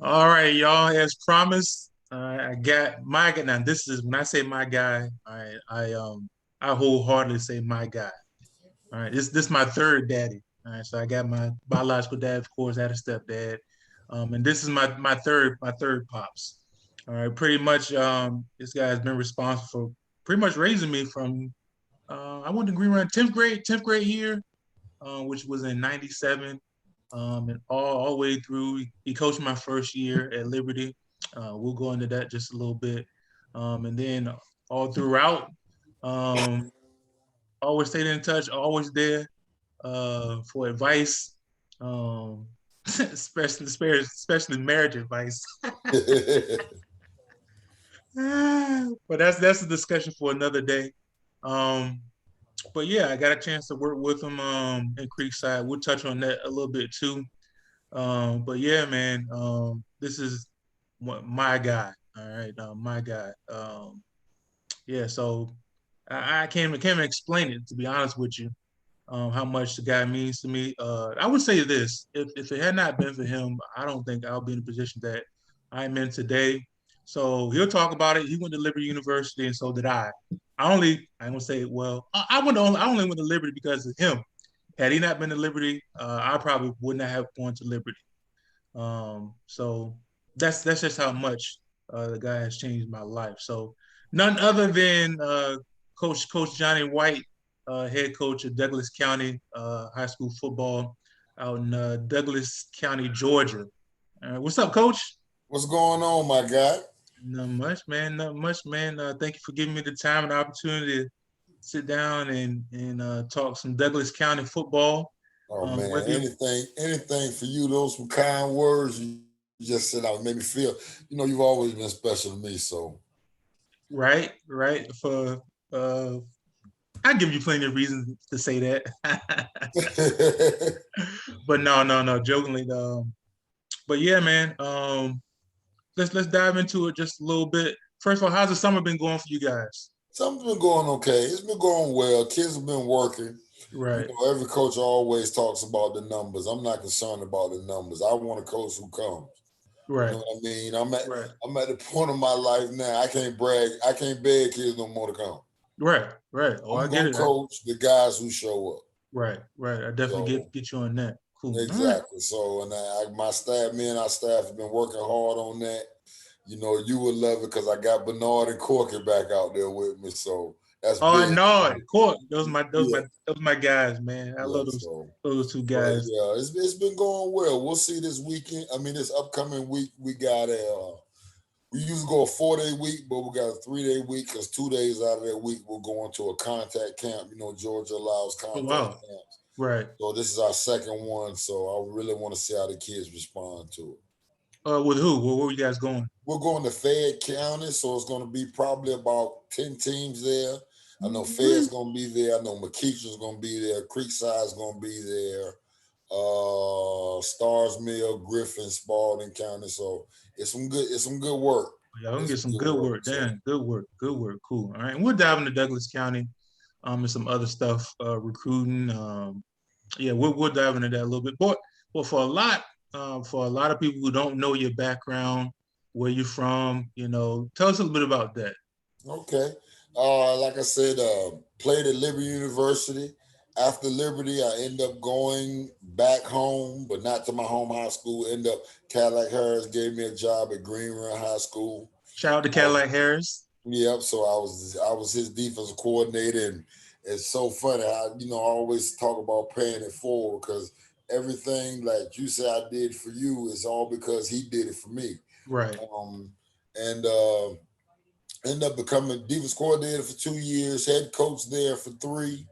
All right, y'all. As promised, I got my guy. Now, this is when I say my guy. I wholeheartedly say my guy. All right, this my third daddy. All right, so I got my biological dad, of course, I had a stepdad, and this is my third pops. All right, pretty much. This guy has been responsible for pretty much raising me from. I went to Green Run tenth grade year, which was in '97, and all the way through. He coached my first year at Liberty. We'll go into that just a little bit, and then all throughout, um, always stayed in touch, always there for advice, especially marriage advice. But that's a discussion for another day. Um, but yeah, I got a chance to work with him in Creekside. We'll touch on that a little bit too. But yeah, man, this is my guy. All right, my guy. Yeah, so I can't even explain it, to be honest with you. How much the guy means to me. I would say this: if it had not been for him, I don't think I'll be in the position that I'm in today. So he'll talk about it. He went to Liberty University, and so did I. I'm gonna say, well, I only went to Liberty because of him. Had he not been to Liberty, I probably would not have gone to Liberty. So that's just how much the guy has changed my life. So none other than Coach Johnny White, head coach of Douglas County High School football out in Douglas County, Georgia. What's up, Coach? What's going on, my guy? Not much, man. Not much, man. Thank you for giving me the time and opportunity to sit down and talk some Douglas County football. Oh man, Whether you anything for you. Those some kind words you just said out made me feel. You've always been special to me. So right for uh, I give you plenty of reasons to say that. But no, jokingly. But yeah, man. Let's dive into it just a little bit. First of all, how's the summer been going for you guys? something's been going okay. It's been going well. Kids have been working. Right, Every coach always talks about the numbers. I'm not concerned about the numbers. I want a coach who comes. You know right, what I mean? I'm at the point of my life now. I can't brag. I can't beg kids no more to come. right. Oh, I I'm get gonna it. coach the guys who show up. Right. I definitely So get you on that. Cool. All right. exactly. So, and my staff, me and our staff have been working hard on that. You would love it because I got Bernard and Corky back out there with me. So that's Oh, I big. know it. Court. Yeah, Those my guys, man. I yeah. love So, those two but guys. yeah, it's been going well. We'll see this weekend. I mean, this upcoming week we got a. We usually go a 4-day week, but we got a 3-day week because 2 days out of that week we're going to a contact camp. Georgia allows Oh contact wow. camps. Right. So this is our second one. So I really want to see how the kids respond to it. With who? Where were you guys going? We're going to Fayette County, so it's going to be probably about 10 teams there. I know Fayette's going to be there. I know McKeitron's going to be there. Creekside's going to be there. Stars Mill, Griffin, Spalding County. So it's some good work. Y'all gonna It's get some some good good work. work. So Damn, good work. Good work. Cool. All right. And we'll dive into Douglas County, and some other stuff, recruiting. Yeah, we'll dive into that a little bit. But for a lot of people who don't know your background, where you're from, tell us a little bit about that. okay. Like I said, played at Liberty University. After Liberty, I end up going back home, but not to my home high school. End up Cadillac Harris gave me a job at Green Run High School. Shout out to I was, Cadillac Harris. yep. So I was his defensive coordinator, and it's so funny. I always talk about paying it forward because everything like you said I did for you is all because he did it for me. Right. Um, and ended up becoming defense coordinator for 2 years, head coach there for three,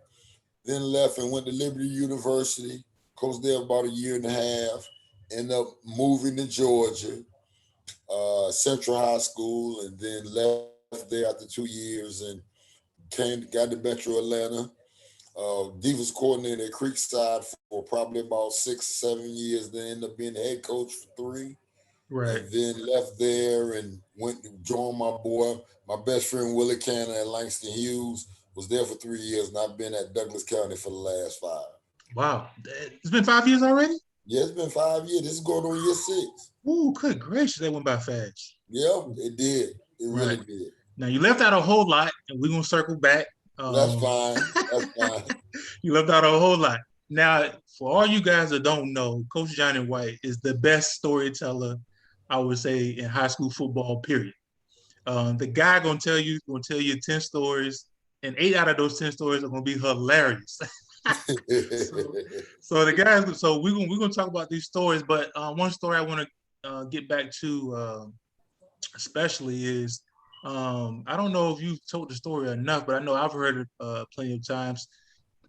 then left and went to Liberty University, coached there about a year and a half, ended up moving to Georgia, Central High School, and then left there after 2 years and got to Metro Atlanta. Defense coordinator at Creekside for probably about 6, 7 years, then ended up being head coach for three, Right. and then left there and went to join my boy, my best friend Willie Cannon at Langston Hughes. Was there for 3 years, and I've been at Douglas County for the last five. Wow. It's been 5 years already? Yeah, it's been 5 years. This is going on year 6. Ooh, good gracious, that went by fast. Yeah, it did. It really Right. did. Now you left out a whole lot, and we're gonna circle back. That's fine. That's fine. You left out a whole lot. Now, for all you guys that don't know, Coach Johnny White is the best storyteller, I would say, in high school football. Period. The guy gonna tell you 10 stories, and 8 out of those 10 stories are gonna be hilarious. so, so the guys, so we're gonna talk about these stories, but one story I want to get back to, especially is, I don't know if you've told the story enough, but I know I've heard it plenty of times.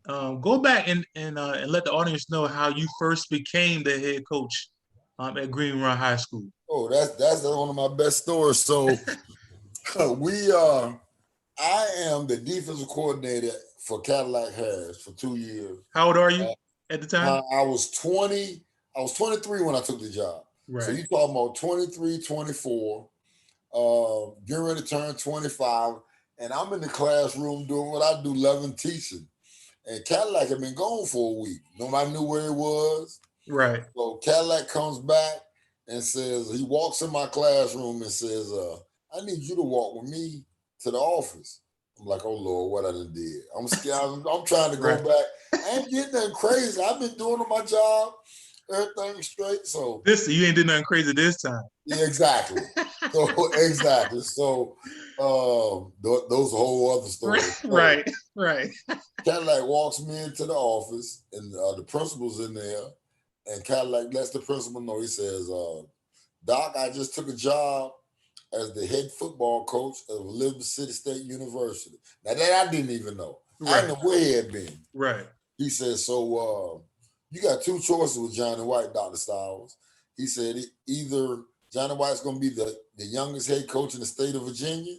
Go back and let the audience know how you first became the head coach at Green Run High School. Oh, that's one of my best stories. So I am the defensive coordinator for Cadillac Harris for 2 years. How old are you at the time? I was 20. I was 23 when I took the job. Right. So you talking about 23, 24, getting ready to turn 25, and I'm in the classroom doing what I do, loving teaching. And Cadillac had been gone for a week. Nobody knew where he was. Right. So Cadillac comes back and says, he walks in my classroom and says, I need you to walk with me to the office. I'm like, oh Lord, what I done did. I'm scared. I'm trying to go back. I ain't getting nothing crazy. I've been doing my job, everything straight. So you ain't did nothing crazy this time. Yeah, exactly. So exactly. So those are whole other stories. Right. Cadillac walks me into the office, and the principal's in there, and Cadillac lets the principal know. He says, Doc, I just took a job as the head football coach of Elizabeth City State University. Now that I didn't even know. Right. I didn't know where he had been. Right. He said, so you got 2 choices with Johnny White, Dr. Stiles. He said either Johnny White's going to be the youngest head coach in the state of Virginia,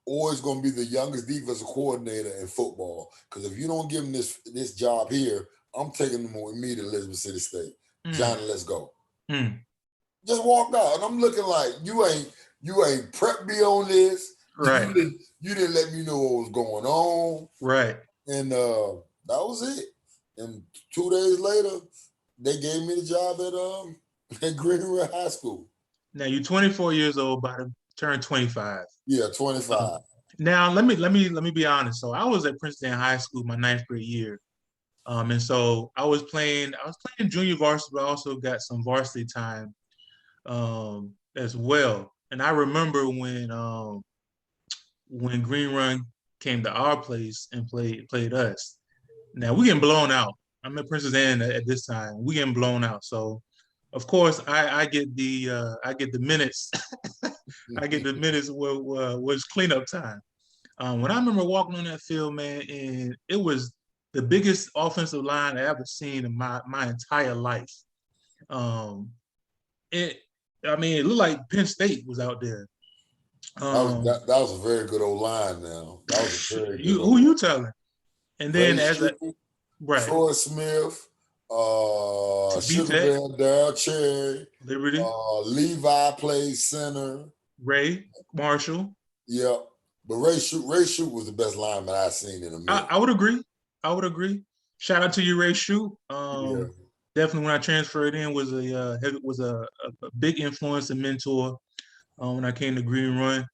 or he's going to be the youngest defensive coordinator in football. Because if you don't give him this job here, I'm taking him with me to Elizabeth City State. Johnny, let's go. Just walked out, and I'm looking like, you ain't prepped me on this. Right. You didn't let me know what was going on. Right. And that was it. And 2 days later, they gave me the job at Green River High School. Now you're 24 years old, about to turn 25. Yeah, 25. Now let me be honest. So I was at Princeton High School my 9th grade year, and so I was playing junior varsity, but I also got some varsity time as well. And I remember when Green Run came to our place and played us. Now we getting blown out. I'm at Princess Anne at this time. We getting blown out. So of course I get the minutes. I get the minutes was cleanup time. When I remember walking on that field, man, and it was the biggest offensive line I ever seen in my entire life. It looked like Penn State was out there. That was a very good old line. Now that was a very good. Who you telling? And then right, Troy Smith, Sugar Bear, Darryl Cherry, Liberty, Levi plays center. Ray Marshall. Yeah, but Ray Shute was the best lineman I've seen in a minute. I would agree. Shout out to you, Ray Shute. Definitely, when I transferred in, was a big influence and mentor when I came to Green Run.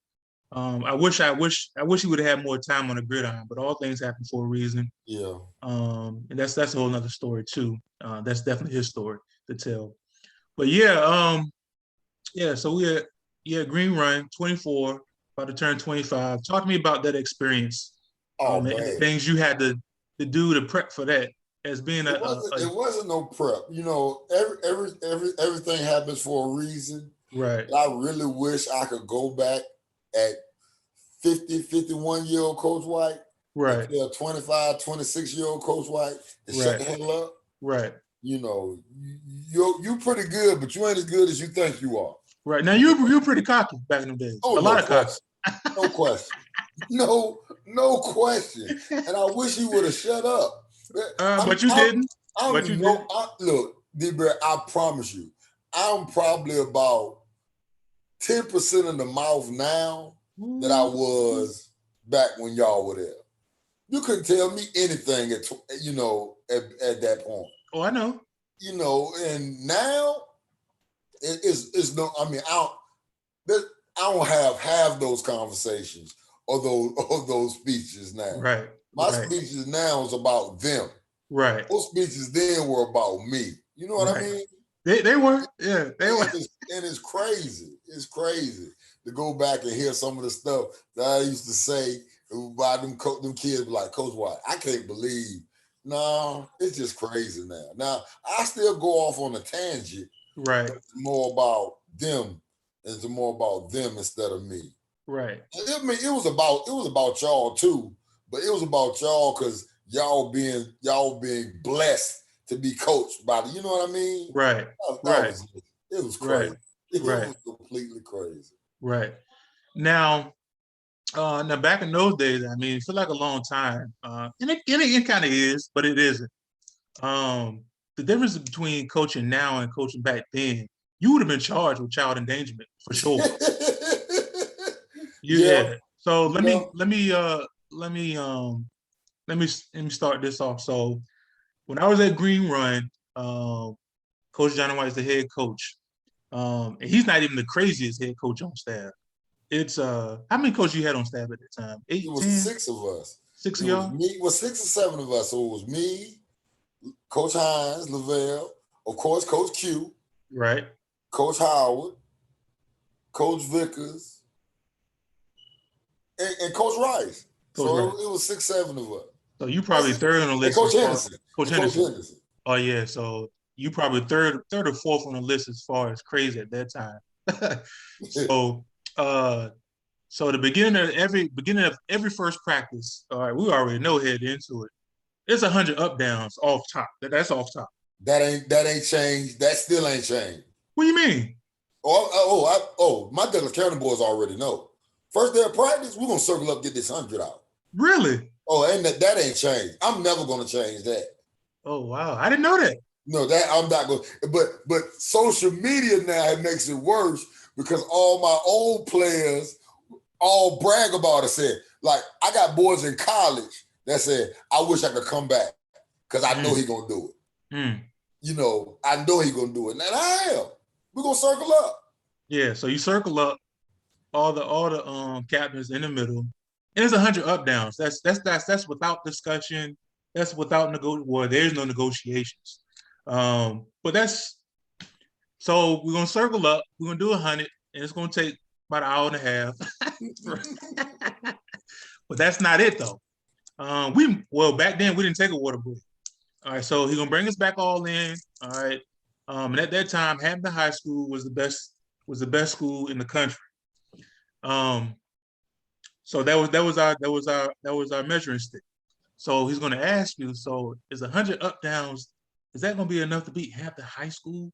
I wish he would have had more time on the gridiron, but all things happen for a reason. Yeah. And that's a whole nother story too. That's definitely his story to tell. But yeah, so we're at Green Run, 24, about to turn 25. Talk to me about that experience. And the things you had to do to prep for that. As being it wasn't no prep. You know, everything happens for a reason. Right. I really wish I could go back at 50, 51-year-old Coach White. Right. A 25, 26-year-old Coach White and shut the hell up. Right. You know, you're pretty good, but you ain't as good as you think you are. Right. Now you're pretty cocky back in the days. Oh, a lot of cocky. No question. No question. And I wish he would have shut up. But you didn't. Look, D-Bear, I promise you, I'm probably about 10% of the mouth now that I was back when y'all were there. You couldn't tell me anything at that point. Oh, I know. you know, and now it's no. I mean, I don't have half those conversations or those speeches now. Right. My Right. speeches now is about them. Right. Those speeches then were about me. You know what I Right. mean? They were. Yeah, they were. And it's crazy. It's crazy to go back and hear some of the stuff that I used to say about them kids. Be like, Coach White, I can't believe. No, it's just crazy now. Now I still go off on a tangent. Right. It's more about them. It's more about them instead of me. Right. I mean, it was about y'all too, but it was about y'all because y'all being blessed to be coached by the, you know what I mean? Right. That Right. it was Right. crazy. It Right. was completely crazy. Right. Now back in those days, I mean, it feel like a long time. And it kind of is, but it isn't. The difference between coaching now and coaching back then, you would have been charged with child endangerment for sure. Yeah. So Yeah. let me start this off. So when I was at Green Run, Coach Johnny White is the head coach. And he's not even the craziest head coach on staff. It's how many coaches you had on staff at the time? 8, It was 10? 6 of us. Six of It was y'all? me. It was 6 or 7 of us. So it was me, Coach Hines, Lavelle, of course, Coach Q, Right. Coach Howard, Coach Vickers, and Coach Rice. It was 6, 7 of us. So you probably third on the list. Coach Henderson. Coach Henderson. Oh yeah. So you probably third or fourth on the list as far as crazy at that time. So the beginning of every first practice, all right, we already know heading into it. It's 100 up downs off top. That's off top. That ain't changed. That still ain't changed. What do you mean? My Douglas County boys already know. First day of practice, we're gonna circle up, get this 100 out. Really? Oh, and that ain't changed. I'm never gonna change that. Oh wow, I didn't know that. No, that I'm not going. But social media now it makes it worse because all my old players all brag about it. Said like I got boys in college that said I wish I could come back because I know he's gonna do it. You know, I know he's gonna do it, and I am. We're gonna circle up. Yeah, so you circle up all the captains in the middle, and it's 100 up downs. That's without discussion. That's without there's no negotiations. But that's so we're gonna circle up. We're gonna do 100, and it's gonna take about an hour and a half. But that's not it though. Back then we didn't take a water break. All right, so he's gonna bring us back all in. All right. And at that time, Hampton High School was the best school in the country. So that was our measuring stick. So he's gonna ask you, so is 100 up downs, is that gonna be enough to beat Hampton High School?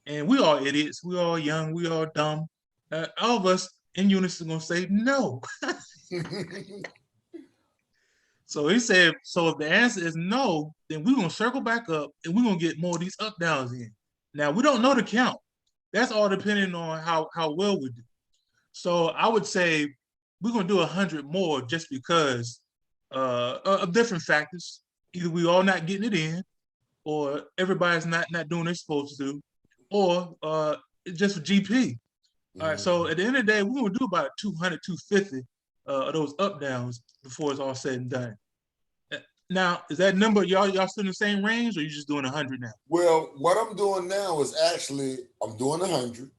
And we all idiots, we all young, we all dumb. All of us in unison gonna say no. So he said, so if the answer is no, then we're gonna circle back up and we're gonna get more of these up downs in. Now we don't know the count. That's all depending on how well we do. So I would say we're gonna do 100 more just because of different factors. Either we all not getting it in, or everybody's not doing what they're supposed to do, or just for GP. All right, so at the end of the day, we're gonna do about 200, 250 of those up downs before it's all said and done. Now, is that number y'all still in the same range, or you just doing 100 now? Well, what I'm doing now is actually I'm doing 100,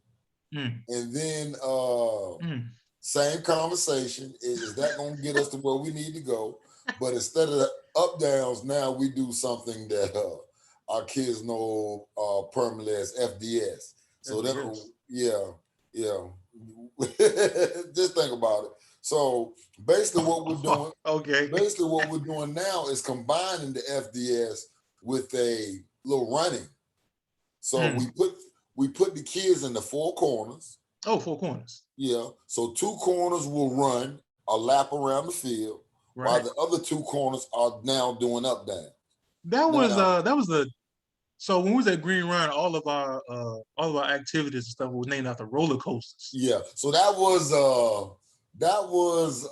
and then same conversation. Is that going to get us to where we need to go? But instead of the up downs, now we do something that our kids know permanently as FDS. So that just think about it. So basically what we're doing, basically what we're doing now is combining the FDS with a little running. So we put the kids in the 4 corners. Oh, 4 corners. Yeah. So 2 corners will run a lap around the field, while the other 2 corners are now doing up down. So when we was at Green Run, all of our activities and stuff was named after roller coasters. Yeah. So that was That was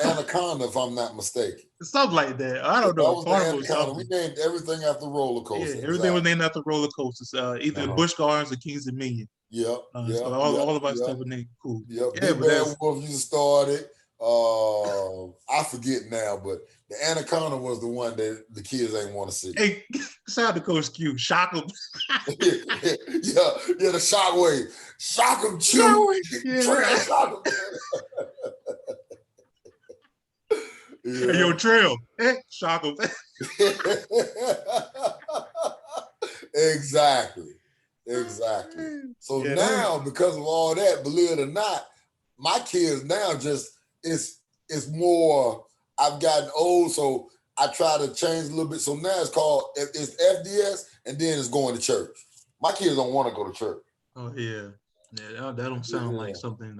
Anaconda, if I'm not mistaken. Something like that. I Yeah, don't that know. was the Carnival or Anaconda. We something. named everything after roller Yeah, coaster. everything was Exactly. named after roller coasters. Either Uh-huh. Busch Gardens or Kings Dominion. Yep, So yep, all yep, of our yep, stuff was named cool. yep. Yeah, Big but Bad that's Wolf used to start it. I forget now, but the Anaconda was the one that the kids ain't want to see. hey, shout out to Coach Q. Shock 'em. Yeah, the shockwave. Shock 'em, chew. Yeah, Trail right. shock 'em. Hey, yo, Trail. Shock 'em. Exactly. So Yeah, now, because of all that, believe it or not, my kids now just it's more. I've gotten old, so I try to change a little bit. So now it's FDS, and then it's going to church. My kids don't want to go to church. Oh yeah, that don't sound like something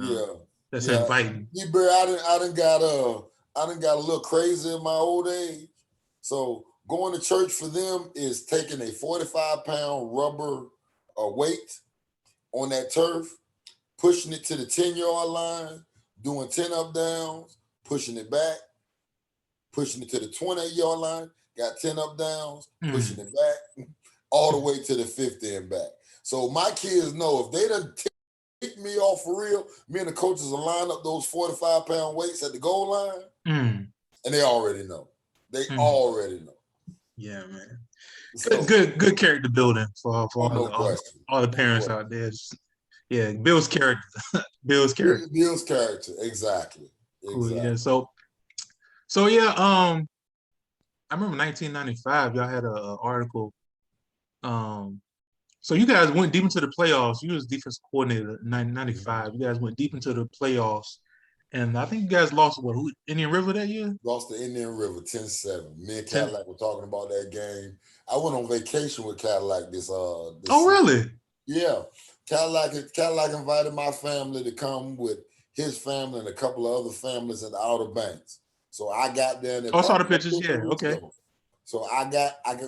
that's Yeah. inviting. I done got a little crazy in my old age. So going to church for them is taking a 45-pound rubber weight on that turf, pushing it to the 10-yard line, doing 10 up downs, pushing it back, pushing it to the 20-yard line, got 10 up downs, pushing it back, all the way to the 50 and back. So my kids know if they done take me off for real, me and the coaches will line up those 45-pound weights at the goal line, and they already know. They already know. Yeah, man. So, Good character building for all the parents out there. Yeah, Bill's character. Bill's character. Bill's character, exactly. Cool. Yeah. So yeah. I remember 1995. Y'all had a article. So you guys went deep into the playoffs. You was defense coordinator in 1995. You guys went deep into the playoffs, and I think you guys lost Indian River that year. Lost to Indian River 10-7. Me and Cadillac were talking about that game. I went on vacation with Cadillac this oh, really? Yeah. Cadillac invited my family to come with his family and a couple of other families in the Outer Banks. So I got down there. I saw the pictures. Yeah. Okay. So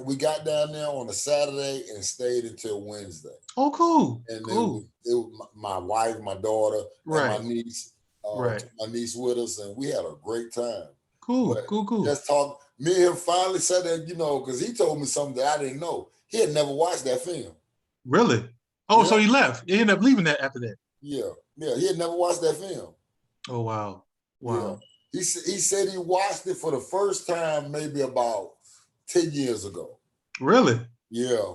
we got down there on a Saturday and stayed until Wednesday. Oh, cool. And cool. It was my wife, my daughter, right. and my niece. Right. My niece with us, and we had a great time. Cool. Cool. Just talk. Me and him finally said that, because he told me something that I didn't know. He had never watched that film. Really? Oh, yeah. So he left. He ended up leaving that after that. Yeah. He had never watched that film. Oh, wow. Yeah. He said he watched it for the first time maybe about 10 years ago. Really? Yeah.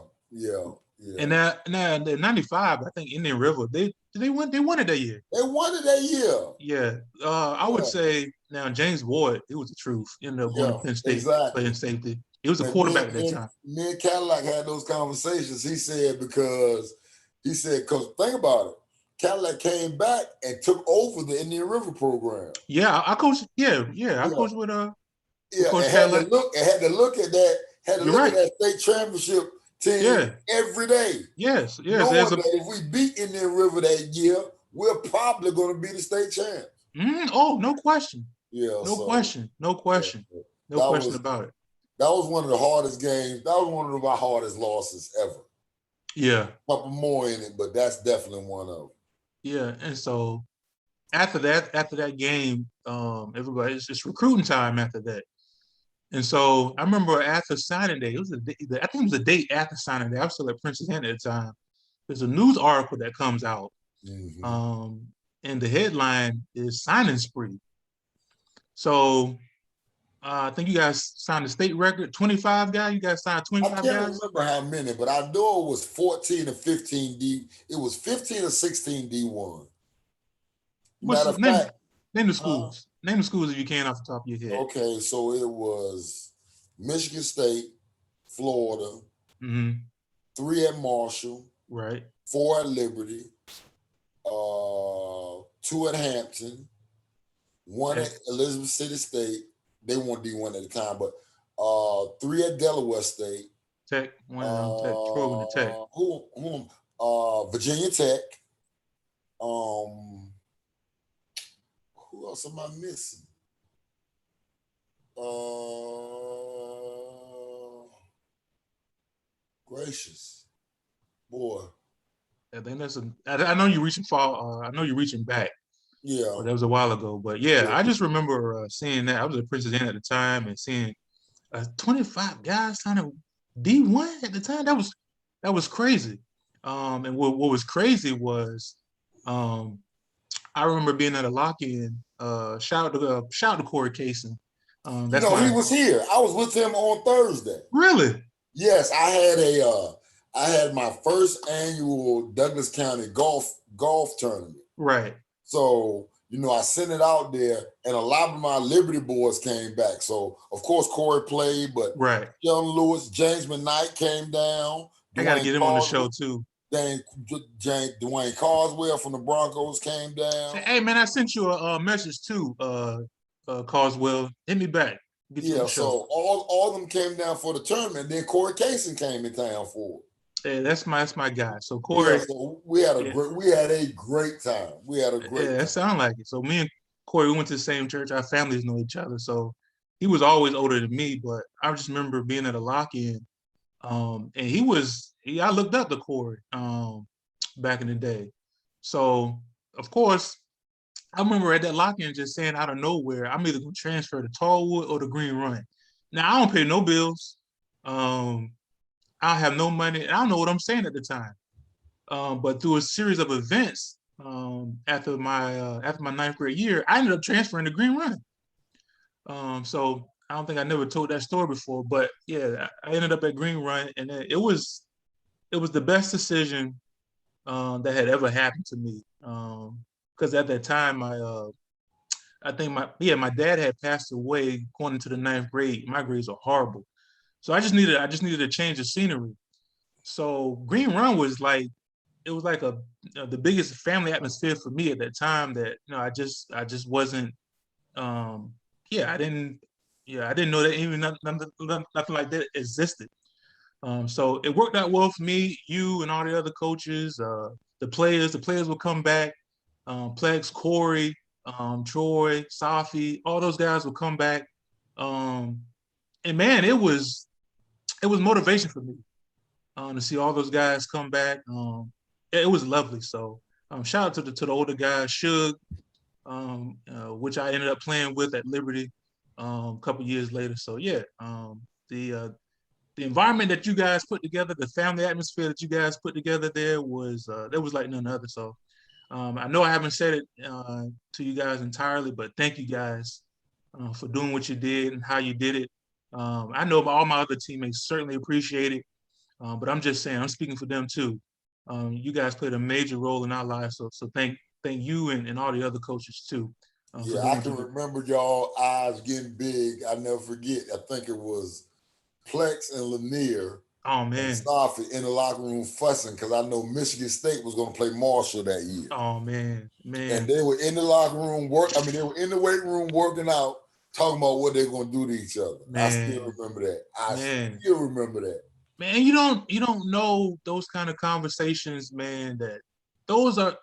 And now in 95, I think Indian River, they won it that year. They won it that year. Yeah. I would say now James Ward, it was the truth. Ended up going to Penn State, playing safety. He was a quarterback at that time. Me and Cadillac had those conversations. He said, because think about it. Cadillac came back and took over the Indian River program. Yeah, I coached. Yeah. I coached with Coach Cadillac. Had to look at that. Had to look at that state championship team every day. Yes. Knowing that if we beat Indian River that year, we're probably going to be the state champ. Oh, no question. Yeah. No question about it. That was one of the hardest games. That was one of my hardest losses ever. Yeah. A couple more in it, but that's definitely one of them. Yeah. And so after that game, everybody, it's recruiting time after that. And so I remember after signing day, I think it was a date after signing day. I was still at Princess Anne at the time. There's a news article that comes out. And the headline is signing spree. So I think you guys signed a state record, 25 guys. You guys signed 25 guys? I can't remember how many, but I know it was 14 or 15 D. It was 15 or 16 D1. Matter of fact, name the schools. Name the schools if you can off the top of your head. Okay, so it was Michigan State, Florida, 3 at Marshall, right? 4 at Liberty, 2 at Hampton, 1 at Elizabeth City State. They weren't D1 at the time, but 3 at Delaware State. Tech, one of them, Trojan Tech. Virginia Tech. Who else am I missing? Gracious, boy. I think I know you're reaching far. I know you're reaching back. Yeah. But that was a while ago. But yeah, I just remember seeing that. I was at Princess Anne at the time and seeing 25 guys signing D1 at the time. That was crazy. And what was crazy was um, I remember being at a lock-in. Shout out to Corey Casey. That's He my was here. I was with him on Thursday. really. Yes, I had my first annual Douglas County golf tournament. Right. So, I sent it out there, and a lot of my Liberty boys came back. So, of course, Corey played, but Right. Sheldon Lewis, James McKnight came down. I got to get him on the show too. Dwayne Carswell from the Broncos came down. Hey man, I sent you a message too, Carswell. Hit me back. Yeah, so all of them came down for the tournament. Then Corey Casey came in town for it. Yeah, that's my guy. So Corey, so we had a great time. That sounds like it. So me and Corey, we went to the same church. Our families know each other. So he was always older than me, but I just remember being at a lock-in, and I looked up to Corey back in the day. So of course, I remember at that lock-in just saying out of nowhere, I'm either gonna transfer to Tallwood or the Green Run. Now I don't pay no bills. I have no money. I don't know what I'm saying at the time. But through a series of events, after my ninth grade year, I ended up transferring to Green Run. So I don't think I never told that story before, but yeah, I ended up at Green Run, and it was the best decision that had ever happened to me. Because at that time, I think my dad had passed away going into the ninth grade. My grades are horrible, so I just needed a change of scenery. So Green Run was like the biggest family atmosphere for me at that time. That I just wasn't. I didn't know that even nothing like that existed. So it worked out well for me. You and all the other coaches, the players would come back. Plex, Corey, Troy, Safi, all those guys would come back. And man, it was motivation for me to see all those guys come back. It was lovely. So shout out to the older guys, Suge, which I ended up playing with at Liberty a couple years later. So yeah, the environment that you guys put together, the family atmosphere that you guys put together there was like none other. So I know I haven't said it to you guys entirely, but thank you guys for doing what you did and how you did it. I know all my other teammates certainly appreciate it, but I'm just saying, I'm speaking for them too. You guys played a major role in our lives, so thank you and all the other coaches too. I can remember y'all eyes getting big. I never forget. I think it was Plex and Lanier. Oh man, and Safi in the locker room fussing because I know Michigan State was going to play Marshall that year. Oh man. And they were in the locker room they were in the weight room working out, talking about what they're going to do to each other. Man. I still remember that. Man, you don't know those kind of conversations, man. Those are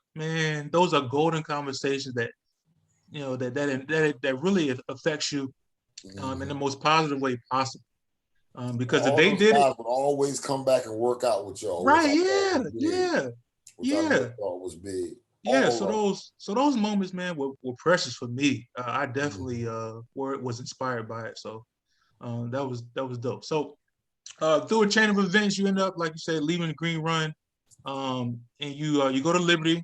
golden conversations that that really affects you in the most positive way possible. Because if they did it, would always come back and work out with y'all. Right? Yeah. I thought was big. Yeah. So those moments, man, were precious for me. I definitely was inspired by it. So that was dope. So through a chain of events, you end up, like you said, leaving the Green Run, and you go to Liberty.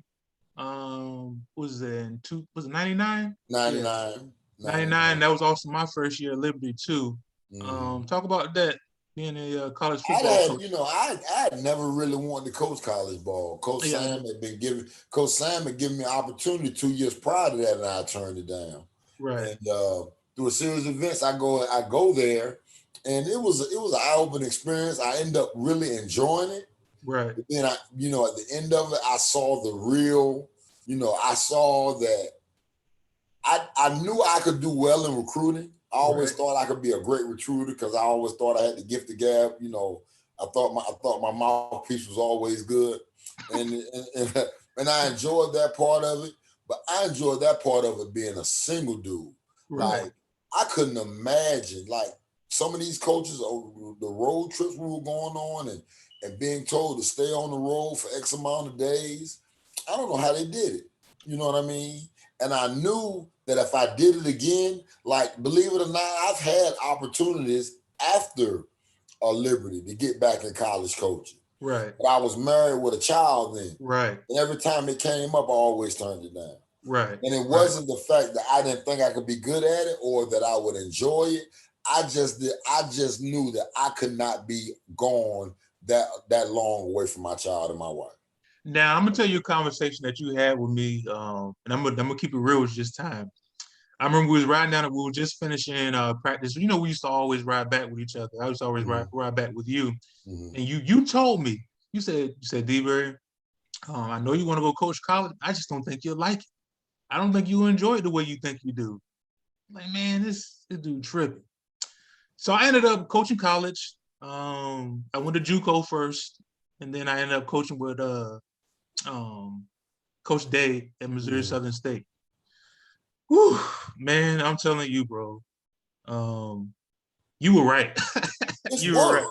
Was it 99? 99. 99. That was also my first year at Liberty too. Talk about that, being a college football coach. I had never really wanted to coach college ball. Coach Sam had given me an opportunity 2 years prior to that, and I turned it down. Right. And through a series of events, I go there, and it was an eye-opening experience. I end up really enjoying it. Right. But then at the end of it, I saw the real. I saw that I knew I could do well in recruiting. I always thought I could be a great recruiter because I always thought I had the gift of gab. I thought my mouthpiece was always good, and I enjoyed that part of it. But I enjoyed that part of it being a single dude. Right. Like I couldn't imagine some of these coaches, the road trips we were going on, and being told to stay on the road for X amount of days. I don't know how they did it. You know what I mean? And I knew that if I did it again, like, believe it or not, I've had opportunities after Liberty to get back in college coaching. Right. But I was married with a child then. Right. And every time it came up, I always turned it down. Right. And it wasn't the fact that I didn't think I could be good at it or that I would enjoy it. I just knew that I could not be gone that long away from my child and my wife. Now I'm gonna tell you a conversation that you had with me, and I'm gonna keep it real with this time. I remember we was riding down and we were just finishing practice. You know, we used to always ride back with each other. I used to always ride back with you. And you told me, you said, D-Berry, I know you want to go coach college. I just don't think you'll like it. I don't think you'll enjoy it the way you think you do. I'm like, man, this dude tripping. So I ended up coaching college. I went to JUCO first, and then I ended up coaching with Coach Day at Missouri Southern State. Whew, man, I'm telling you, bro. You were right. You were right.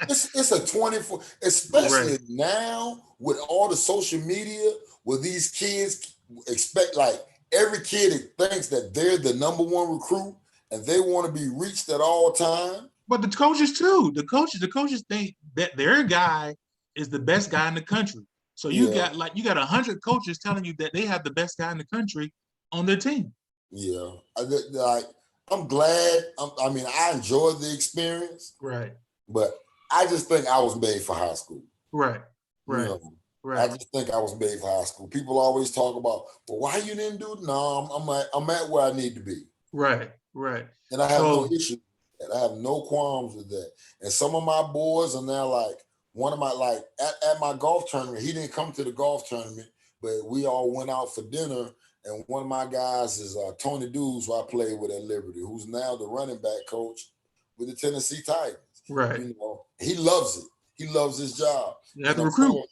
It's a 24, especially now with all the social media, where these kids expect, like, every kid thinks that they're the number one recruit and they want to be reached at all times. But the coaches too. The coaches think that their guy is the best guy in the country. So you got 100 coaches telling you that they have the best guy in the country on their team. Yeah, I'm glad. I enjoyed the experience. Right. But I just think I was made for high school. Right. Right. You know, right. I just think I was made for high school. People always talk about, well, why you didn't do it? No, I'm at where I need to be. Right. Right. And I have no issue with that. I have no qualms with that. And some of my boys are now like, one of my, like, at my golf tournament, he didn't come to the golf tournament, but we all went out for dinner. And one of my guys is Tony Dews, who I played with at Liberty, who's now the running back coach with the Tennessee Titans. Right. You know, he loves it. He loves his job. You have to recruit.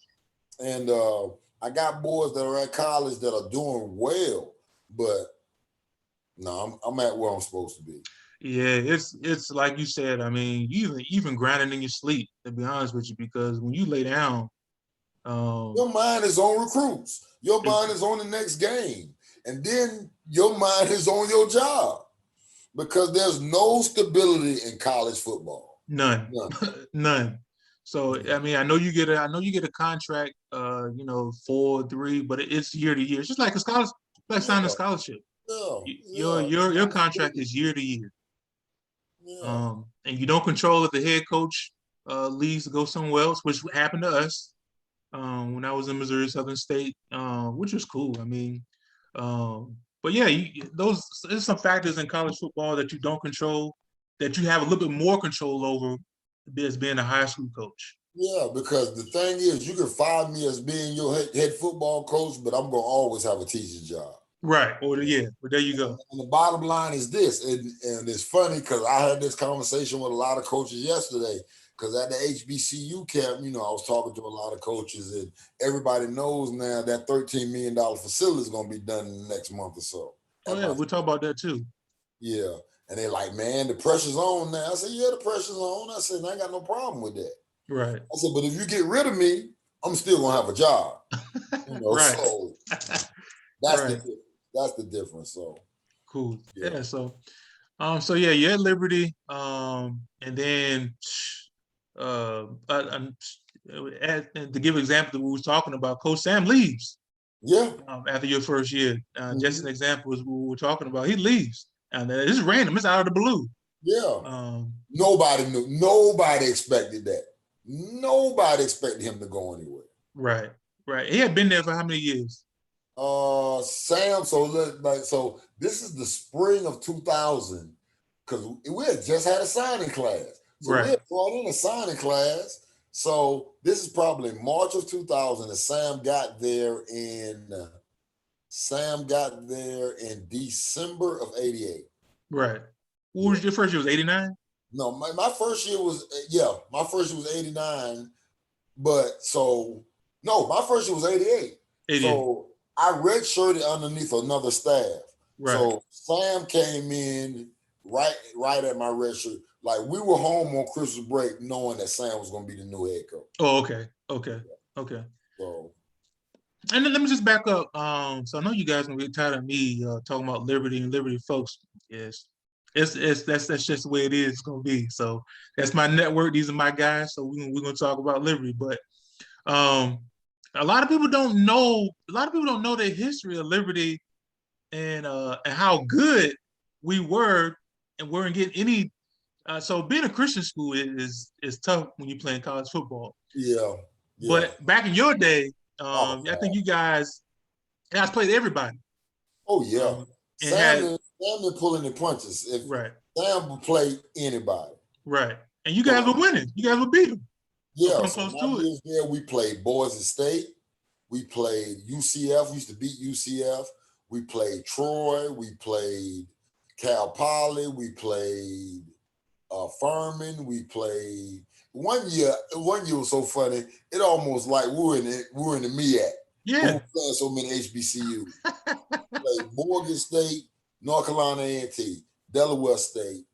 And I got boys that are at college that are doing well, but no, I'm at where I'm supposed to be. Yeah, it's like you said. I mean, you even grinding in your sleep, to be honest with you, because when you lay down, your mind is on recruits. Your mind is on the next game. And then your mind is on your job, because there's no stability in college football. None. None. So I mean, I know you get a contract, 4-3, but it's year to year. It's just like a scholarship, like signing a scholarship. Your contract is year to year. Yeah. And you don't control if the head coach leaves to go somewhere else, which happened to us when I was in Missouri Southern State, which was cool. I mean, but yeah, there's some factors in college football that you don't control, that you have a little bit more control over as being a high school coach. Yeah, because the thing is, you can fire me as being your head football coach, but I'm going to always have a teaching job. Right. Well, there you go. And the bottom line is this, and it's funny because I had this conversation with a lot of coaches yesterday, because at the HBCU camp, I was talking to a lot of coaches, and everybody knows now that $13 million facility is going to be done in the next month or so. Oh, yeah, we'll talk about that too. Yeah. And they're like, man, the pressure's on now. I said, yeah, the pressure's on. I said, I ain't got no problem with that. Right. I said, but if you get rid of me, I'm still going to have a job. Right. So that's the difference. So cool. Yeah. So you're at Liberty. And then to give an example of what we was talking about, Coach Sam leaves. Yeah. After your first year. Just an example is what we were talking about. He leaves. And it's random. It's out of the blue. Yeah. Nobody knew. Nobody expected that. Nobody expected him to go anywhere. Right. Right. He had been there for how many years? Sam. So this is the spring of 2000, because we had just had a signing class. So we had brought in a signing class. So this is probably March of 2000, and Sam got there in December of 88. Right. What was your first year? Was 89? No, my first year was, my first year was 89. But my first year was 88. So I redshirted underneath another staff. Right. So Sam came in right at my redshirt. Like, we were home on Christmas break knowing that Sam was going to be the new head coach. Oh, okay. So And then let me just back up. So I know you guys gonna be tired of me talking about Liberty and Liberty folks. Yes, that's just the way it is. It's gonna be. So that's my network. These are my guys. So we're gonna talk about Liberty. But um, a lot of people don't know. A lot of people don't know the history of Liberty and how good we were and weren't getting any. So being a Christian school is tough when you're playing college football. Yeah, yeah. But back in your day, Oh, I think you guys played everybody. oh yeah. And had Sam been pulling the punches. If right, Sam would play anybody. right, and you guys were winning. You guys would beat them. Yeah, come so close to it. there we played Boise State. We played UCF. We used to beat UCF. We played Troy. We played Cal Poly. We played Furman. We played one year. One year was so funny. It almost like we were in the MEAC. Yeah, we were playing so many HBCUs. Played Morgan State, North Carolina A&T, Delaware State.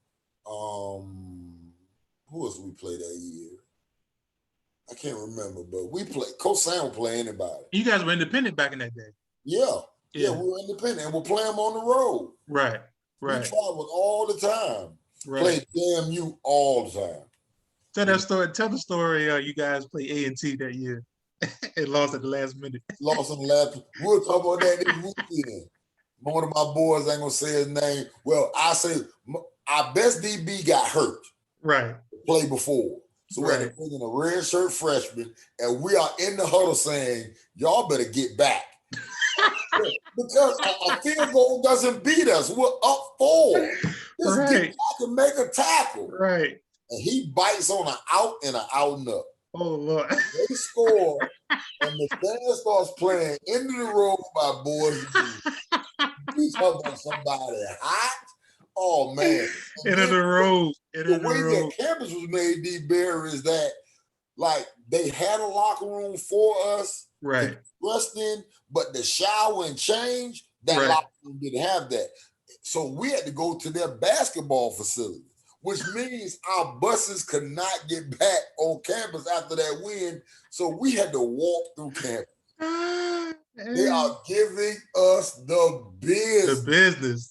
Who else we played that year? I can't remember, but we played. Coach Sam would play anybody. You guys were independent back in that day. Yeah, we were independent, and we'll play them on the road. Right. We traveled all the time. Right. Played JMU all the time. Tell that story. Tell the story. You guys played A&T that year and lost at the last minute. Lost in the last. We'll talk about that this weekend. One of my boys, I ain't gonna say his name. Well, I say our best DB got hurt. Right. Play before. So we had to bring in a red shirt freshman, and we are in the huddle saying, y'all better get back. Because a field goal doesn't beat us. We're up 4. Just get back and make a tackle. Right. And he bites on an out and an out and up. Oh, Lord. They score, and the band starts playing Into the Road by Boys. We talking about somebody hot. Oh, man. Into the road. The way that campus was made, D-Bear, is that, like, they had a locker room for us. Right. Rest in, but the shower and change, that locker room didn't have that. So we had to go to their basketball facility, which means our buses could not get back on campus after that win. So we had to walk through campus. They are giving us the business.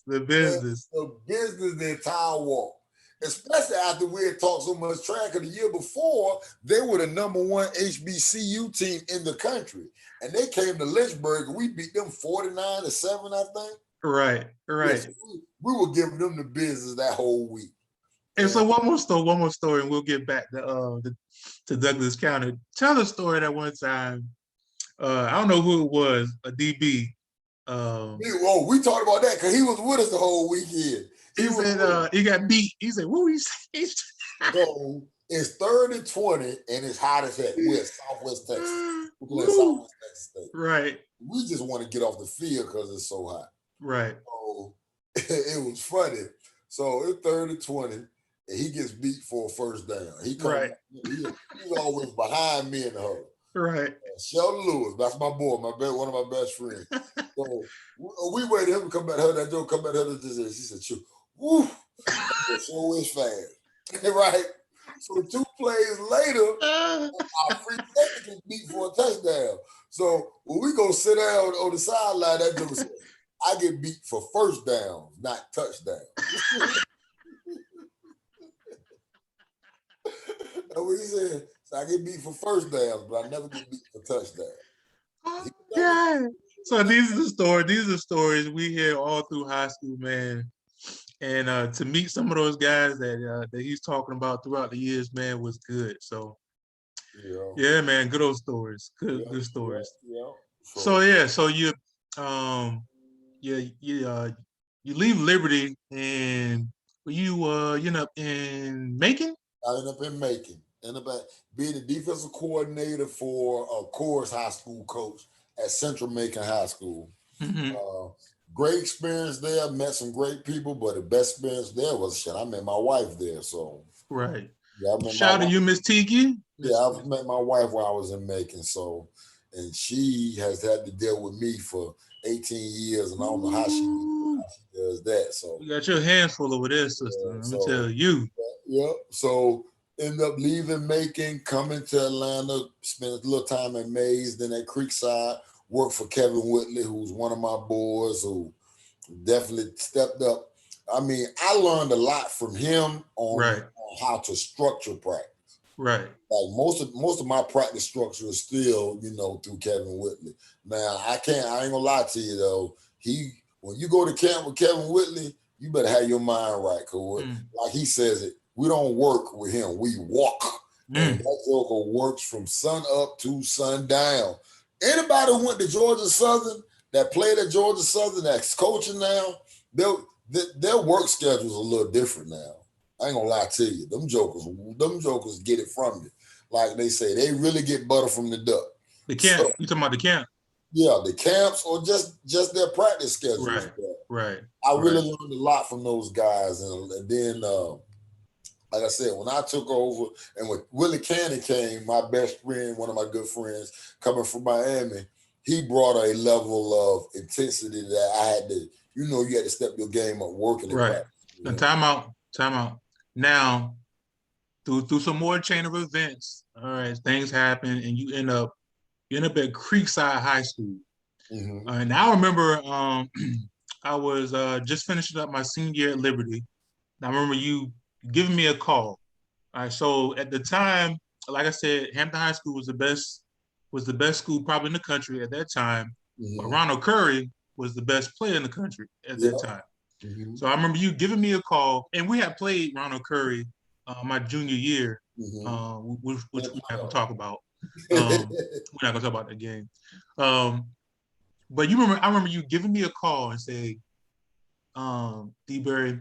The business. The entire walk. Especially after we had talked so much track of the year before, they were the #1 HBCU team in the country. And they came to Lynchburg and we beat them 49-7, I think. Right. Yes, we were giving them the business that whole week. And so one more story, and we'll get back to Douglas County. Tell the story that one time, I don't know who it was, a DB. We talked about that because he was with us the whole weekend. He said he got beat. He said, "Woo!" He said, so it's 3rd and 20, and it's hot as heck. We're in Southwest Texas. We're playing Southwest Texas State. Right. We just want to get off the field because it's so hot. Right. So it was funny. So it's 3rd and 20, and he gets beat for a first down. He's always behind me in the huddle. Right. Sheldon Lewis, that's my boy, one of my best friends. So we waited him to come back. Heard that joke, come back. Heard this. She said, "Shoot, woo!" So it's fast, right? So 2 plays later, our free safety gets beat for a touchdown. So when we go sit down on the sideline, that dude said, "I get beat for first downs, not touchdowns." And what he said, so I get beat for first downs, but I never get beat for touchdowns. Oh, yeah. So these are the stories we hear all through high school, man. And to meet some of those guys that he's talking about throughout the years, man, was good. So yeah, man, good old stories. Good stories. Yeah. So you you leave Liberty and you end up in Macon? I ended up in Macon. Ended up being the defensive coordinator for Coors High School coach at Central Macon High School. Mm-hmm. Great experience there. Met some great people, but the best experience there was I met my wife there. So right. Yeah, shout out to you, Miss Tiki. Yeah, I met my wife while I was in Macon. So, and she has had to deal with me for 18 years, and I don't know how she does that. So you got your hands full over there, sister. Let me tell you. Yeah. So ended up leaving Macon, coming to Atlanta, spent a little time at Mays, then at Creekside, worked for Kevin Whitley, who's one of my boys, who definitely stepped up. I mean, I learned a lot from him on how to structure practice. Right. Like most of my practice structure is still, through Kevin Whitley. Now, I ain't gonna lie to you though. When you go to camp with Kevin Whitley, you better have your mind right, cause like he says it, we don't work with him, we walk. And that joker works from sun up to sundown. Anybody who went to Georgia Southern, that played at Georgia Southern, that's coaching now, their work schedule's a little different now. I ain't gonna lie to you. Them jokers get it from you. Like they say, they really get butter from the duck. The camp. So, you talking about the camp? Yeah, the camps or just their practice schedules. Right. I really learned a lot from those guys. And then, like I said, when I took over and when Willie Cannon came, my best friend, one of my good friends coming from Miami, he brought a level of intensity that I had to, you had to step your game up working. Right. And time out. Now, through some more chain of events, all right, things happen, and you end up at Creekside High School. And I remember I was just finishing up my senior year at Liberty. And I remember you giving me a call. All right, so at the time, like I said, Hampton High School was the best school probably in the country at that time. But Ronald Curry was the best player in the country at that time. So I remember you giving me a call, and we had played Ronald Curry my junior year, which we're not going to talk about. We're not going to talk about that game. But I remember you giving me a call and say, D. Berry,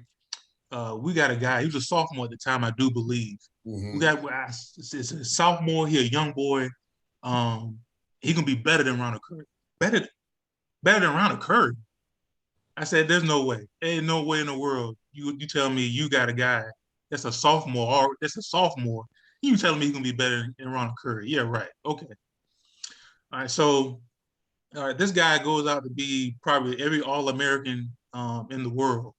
we got a guy. He was a sophomore at the time, I do believe. We got it's a sophomore. He a young boy. He gonna be better than Ronald Curry. Better than Ronald Curry. I said, there's no way. Ain't no way in the world. You tell me you got a guy that's a sophomore, or that's a sophomore. You telling me he's gonna be better than Ronald Curry? Yeah, right. Okay. All right. So, this guy goes out to be probably every All-American in the world,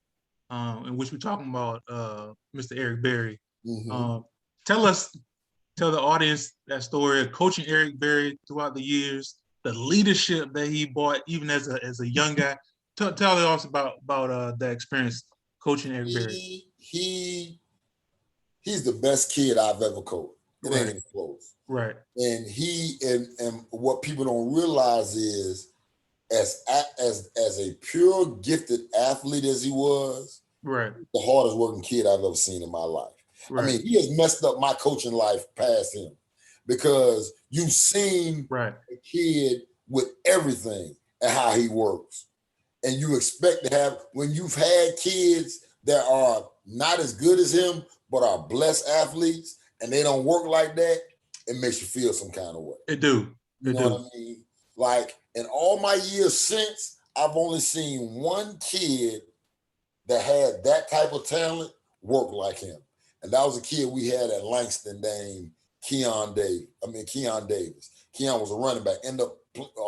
in which we're talking about Mr. Eric Berry. Tell the audience that story of coaching Eric Berry throughout the years, the leadership that he brought even as a young guy. Tell the audience about that experience coaching Eric Berry. He's the best kid I've ever coached. It ain't even close. Right. And and what people don't realize is, as a pure gifted athlete as he was, right, the hardest working kid I've ever seen in my life. Right. I mean, he has messed up my coaching life past him, because you've seen a kid with everything and how he works. And you expect to have, when you've had kids that are not as good as him, but are blessed athletes, and they don't work like that, it makes you feel some kind of way. It do. You know what I mean? Like, in all my years since, I've only seen one kid that had that type of talent work like him. And that was a kid we had at Langston named Keon Davis. Keon was a running back.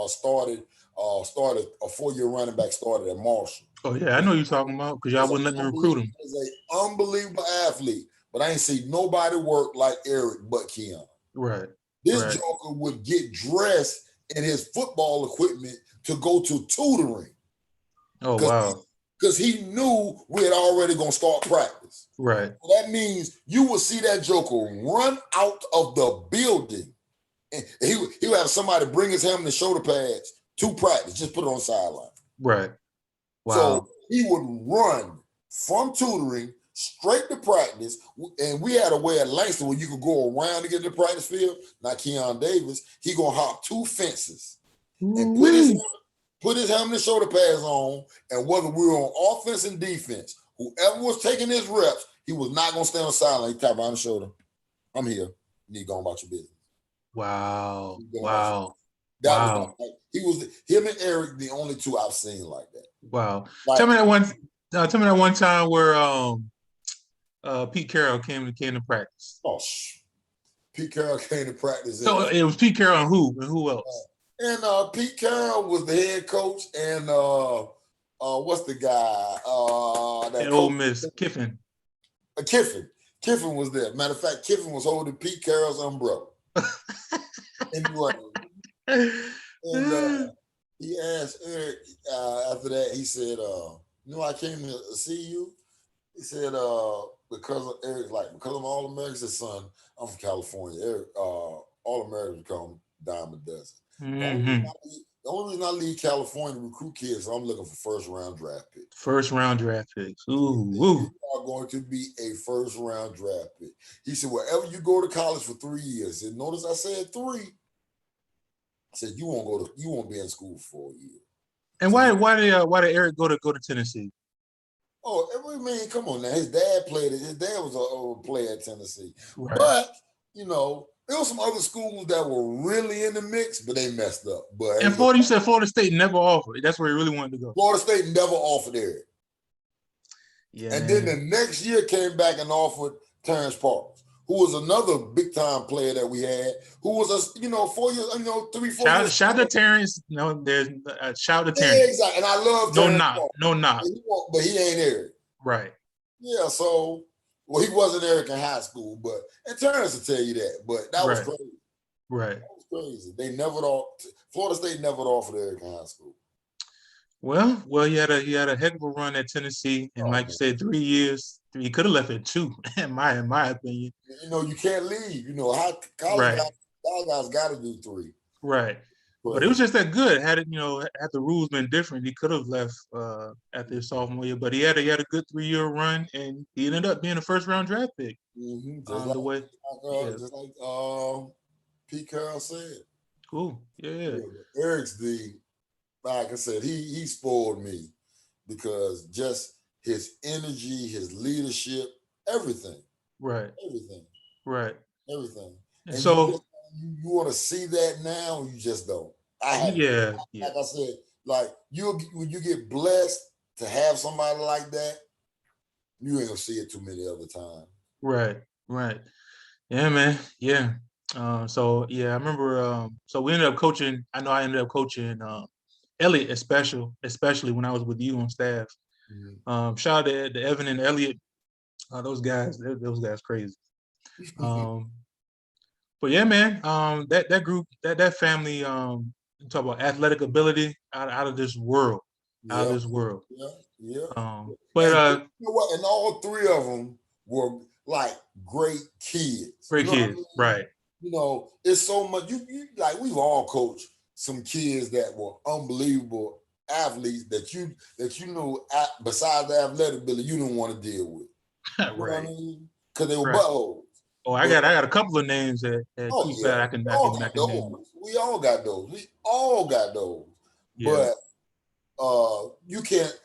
Started a 4-year running back, started at Marshall. Oh, yeah, I know you're talking about, because y'all wouldn't let me recruit him. He's an unbelievable athlete, but I ain't seen nobody work like Eric but Keon. Right. This joker would get dressed in his football equipment to go to tutoring. Oh, wow. Because he knew we had already going to start practice. Right. So that means you will see that joker run out of the building. And he would have somebody bring his helmet and shoulder pads to practice, just put it on the sideline. Right. Wow. So he would run from tutoring straight to practice. And we had a way at Langston where you could go around to get to the practice field. Now, Keon Davis, he going to hop 2 fences and put his helmet and shoulder pads on. And whether we were on offense and defense, whoever was taking his reps, he was not going to stand on the sideline. He tapped on the shoulder. I'm here. You need to go on about your business. Wow. Him and Eric, the only two I've seen like that. Wow. Like, tell me that one time where Pete Carroll came to practice. Oh, Pete Carroll came to practice. So it was Pete Carroll and who else? And Pete Carroll was the head coach, and what's the guy? That Ole Miss, Kiffin. Kiffin was there. Matter of fact, Kiffin was holding Pete Carroll's umbrella. And after that, he said, I came to see you. He said, because of Eric, like because I'm All American's son, I'm from California. Eric, All Americans become dime a dozen. Mm-hmm. The only reason I leave California to recruit kids, I'm looking for first round draft picks. First round draft picks. Ooh, you are going to be a first round draft pick. He said, wherever you go to college for 3 years, and notice I said 3. I said you won't be in school for 4 years. And so why did Eric go to Tennessee? Oh, I mean, come on now. His dad played it. His dad was a player at Tennessee. Right. But, there were some other schools that were really in the mix, but they messed up. But and Florida, you said Florida State never offered. That's where he really wanted to go. Florida State never offered Eric. Yeah. And then the next year came back and offered Terrence Parks, who was another big time player that we had, who was 4 years, 3, 4 years. Shout to Terrence. No, there's shout to Terrence. Yeah, exactly. And I love Terrence Parks. No knock. But he ain't Eric. Right. Yeah, so he wasn't Eric in high school, and Terrence will tell you that, but that was crazy. Right. That was crazy. Florida State never offered Eric in high school. Well, he had a heck of a run at Tennessee, and you said 3 years. He could have left at 2, in my opinion. You can't leave. College guys got to do 3. Right. But it was just that good. Had the rules been different, he could have left after his sophomore year. But he had a good 3-year run, and he ended up being a first round draft pick. Mm-hmm. Just like Pete Carroll said. Cool. Yeah. Eric's like I said, he spoiled me because just his energy, his leadership, everything. Right. Everything. Right. Everything. And so you want to see that now, you just don't. Like I said, when you get blessed to have somebody like that, you ain't gonna see it too many other times. Right. Yeah, man. Yeah. I remember. So we ended up coaching. I know I ended up coaching Elliott, especially when I was with you on staff. Mm-hmm. Shout out to Evan and Elliott. Those guys crazy. But yeah, man, that group, that family, you talk about athletic ability out of this world, out of this world. Yeah. But you know what? And all 3 of them were like great kids. Great kids, right? It's so much. We've all coached some kids that were unbelievable athletes that besides the athletic ability, you didn't want to deal with. Right. Because they were buttholes. Oh, I got a couple of names that I can name. We all got those. Yeah. But you can't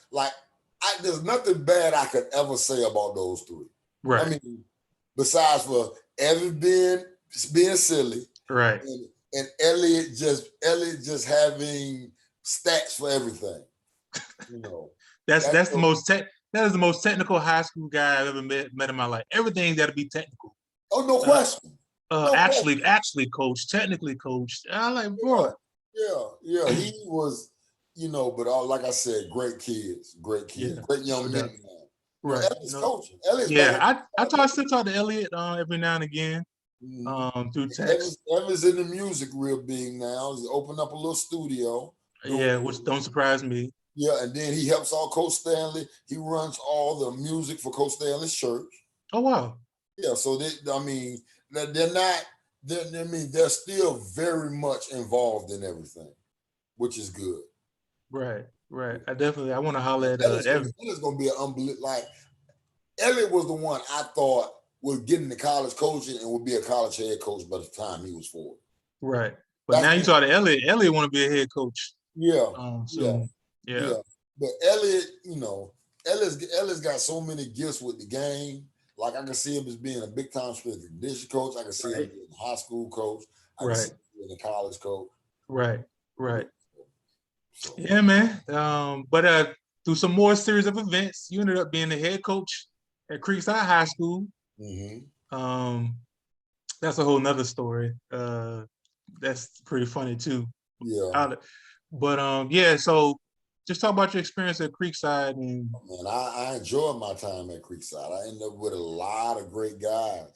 there's nothing bad I could ever say about those 3. Right. I mean, besides for Evan being silly. Right. And Elliott just having stats for everything. That is the most technical high school guy I've ever met in my life. Everything's got to be technical. Oh, no question. Actually coached, technically coached. I like, bro. Yeah. He was, but like I said, great kids, great young men. Right. Elliott's coaching. I still talk to Elliott every now and again. Through text. Evan's in the music real big now. He's opened up a little studio. Which don't surprise me. Yeah, and then he helps out Coach Stanley. He runs all the music for Coach Stanley's church. Oh wow. Yeah, so they're still very much involved in everything, which is good. Right. I want to holler at Evan. It's going to be an unbelievable. Elliott was the one I thought would get into college coaching and would be a college head coach by the time he was 40. Right. But now you talk to Elliott. Elliott want to be a head coach. Yeah. Yeah. But Elliott, Elliott's got so many gifts with the game. Like I can see him as being a big time strength and conditioning coach. I can see him being a high school coach. I can see him being a college coach. Right. So. Yeah, man. But through some more series of events, you ended up being the head coach at Creekside High School. Mm-hmm. That's a whole nother story. That's pretty funny too. Yeah. So just talk about your experience at Creekside. And I enjoyed my time at Creekside. I ended up with a lot of great guys.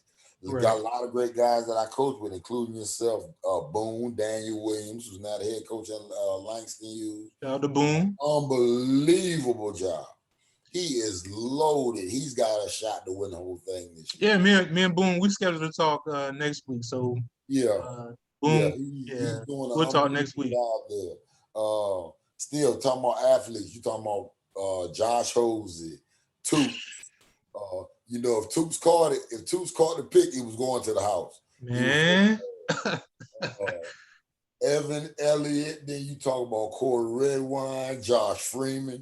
We've got a lot of great guys that I coach with, including yourself, Boone, Daniel Williams, who's now the head coach at Langston U. Shout out to Boone. Unbelievable job. He is loaded. He's got a shot to win the whole thing this year. Yeah, me and Boone, we scheduled to talk next week. So Boone, he's doing we'll talk next week. Job there. Still talking about athletes. You talking about Josh Hosey, Toops. If Toops caught the pick, he was going to the house. Man. Evan Elliott. Then you talk about Corey Redwine, Josh Freeman.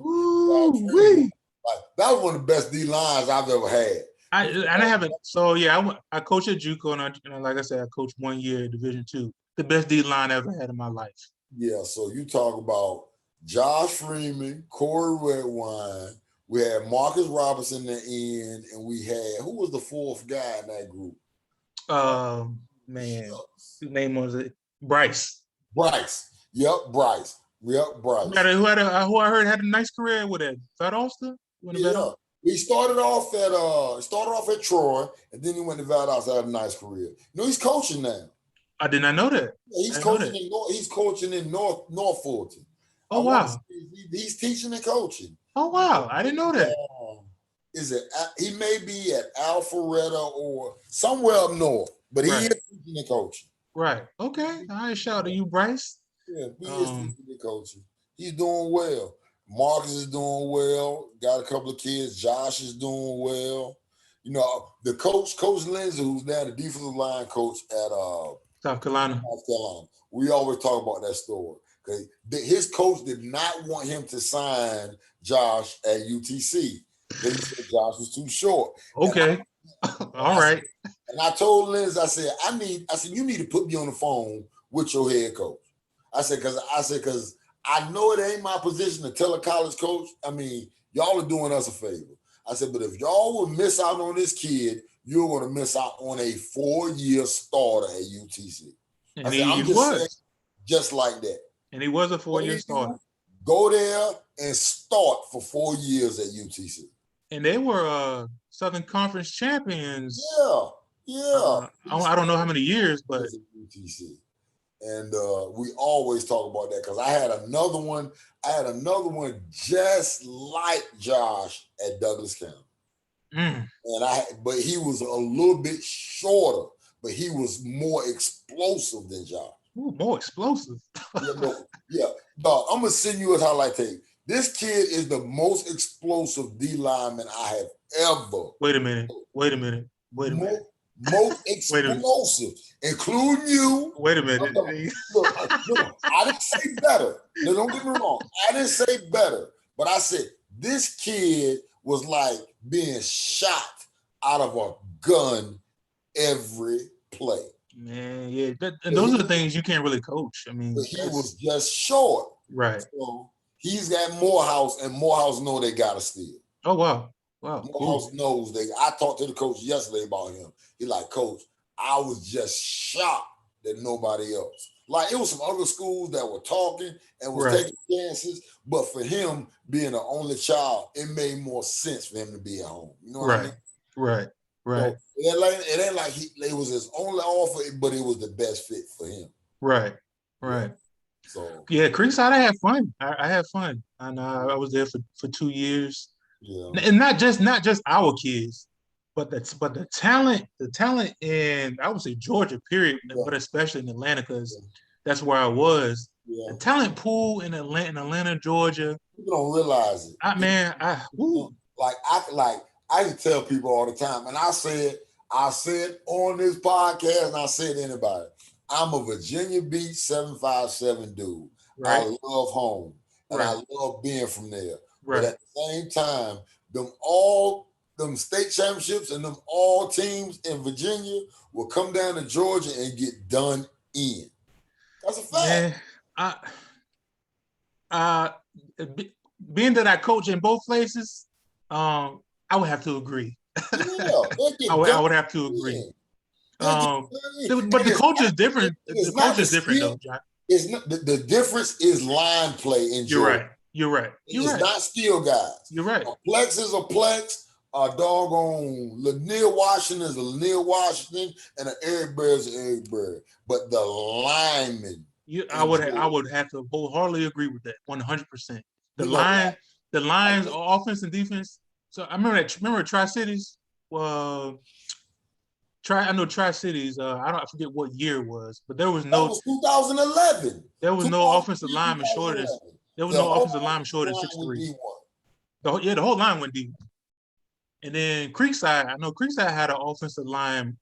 That was one of the best D lines I've ever had. I haven't. So I coached at JUCO, and like I said, I coached 1 year at Division II. The best D line I ever had in my life. Yeah. So you talk about Josh Freeman, Corey Redwine. We had Marcus Robinson in the end, and we had, who was the fourth guy in that group? Whose name was it? Bryce. Yep, Bryce. Who I heard had a nice career with it. Fat Ulster? Yeah. He started off at Troy, and then he went to Valdosta, had a nice career. He's coaching now. I did not know that. Yeah, he's coaching in North Fulton. Oh, wow. He's teaching and coaching. Oh, wow. I didn't know that. He may be at Alpharetta or somewhere up north, but he is teaching and coaching. Right. Okay. All right. Shout out to you, Bryce. Yeah, he is teaching and coaching. He's doing well. Marcus is doing well. Got a couple of kids. Josh is doing well. The coach Lindsay, who's now the defensive line coach at South Carolina. We always talk about that story. His coach did not want him to sign Josh at UTC. He said Josh was too short. Okay. All right. And I told Liz, I said, you need to put me on the phone with your head coach. I said, because I know it ain't my position to tell a college coach. I mean, y'all are doing us a favor. I said, but if y'all would miss out on this kid, you're going to miss out on a 4-year starter at UTC. And he was. Just like that. And he was a 4-year starter. Go there and start for 4 years at UTC. And they were Southern Conference champions. Yeah. I don't know how many years, but UTC. And we always talk about that because I had another one just like Josh at Douglas County. But he was a little bit shorter, but he was more explosive than Josh. Ooh, more explosive. Yeah. Dog, I'm gonna send you a highlight tape. This kid is the most explosive D lineman I have ever. Wait a minute. Most explosive, including you. Wait a minute. Look, I didn't say better. No, don't get me wrong. I didn't say better, but I said this kid was like being shot out of a gun every play. Man, yeah. And those are the things you can't really coach. I mean, but he was just short. Right. So he's got Morehouse, and Morehouse know they got to steal. Oh, wow. Morehouse knows I talked to the coach yesterday about him. He like, Coach, I was just shocked that nobody else. Like, it was some other schools that were talking and was taking chances, but for him being the only child, it made more sense for him to be at home. You know what I mean? Right. So it ain't like it was his only offer, but it was the best fit for him. Right. So yeah, Creekside, I had fun. I had fun, and I was there for 2 years. Yeah, and not just our kids, but the talent in, I would say, Georgia, period, but especially in Atlanta, because that's where I was. Yeah. The talent pool in Atlanta, Georgia. People don't realize it. I can tell people all the time, and I said on this podcast, and I said to anybody, I'm a Virginia Beach 757 dude. Right. I love home, and I love being from there. Right. But at the same time, them state championships and them all teams in Virginia will come down to Georgia and get done in. That's a fact. Being that I coach in both places, I would have to agree. Yeah, I would have to agree. But the culture is different. The culture is different, though, John. It's not the difference is line play in Georgia. You're right. It's not skill guys. You're right. A plex is a plex. doggone Lanier Washington is a Lanier Washington, and an Eric Berry is an Eric Berry. But the linemen, I would have to wholeheartedly agree with that 100%. The lines, offense and defense. So I remember Tri-Cities. I know Tri-Cities. I forget what year it was, but there was that was 2011. There was no offensive lineman shorter. There was no offensive lineman shorter than 6'3". The whole line went deep. And then Creekside, I know Creekside had an offensive line.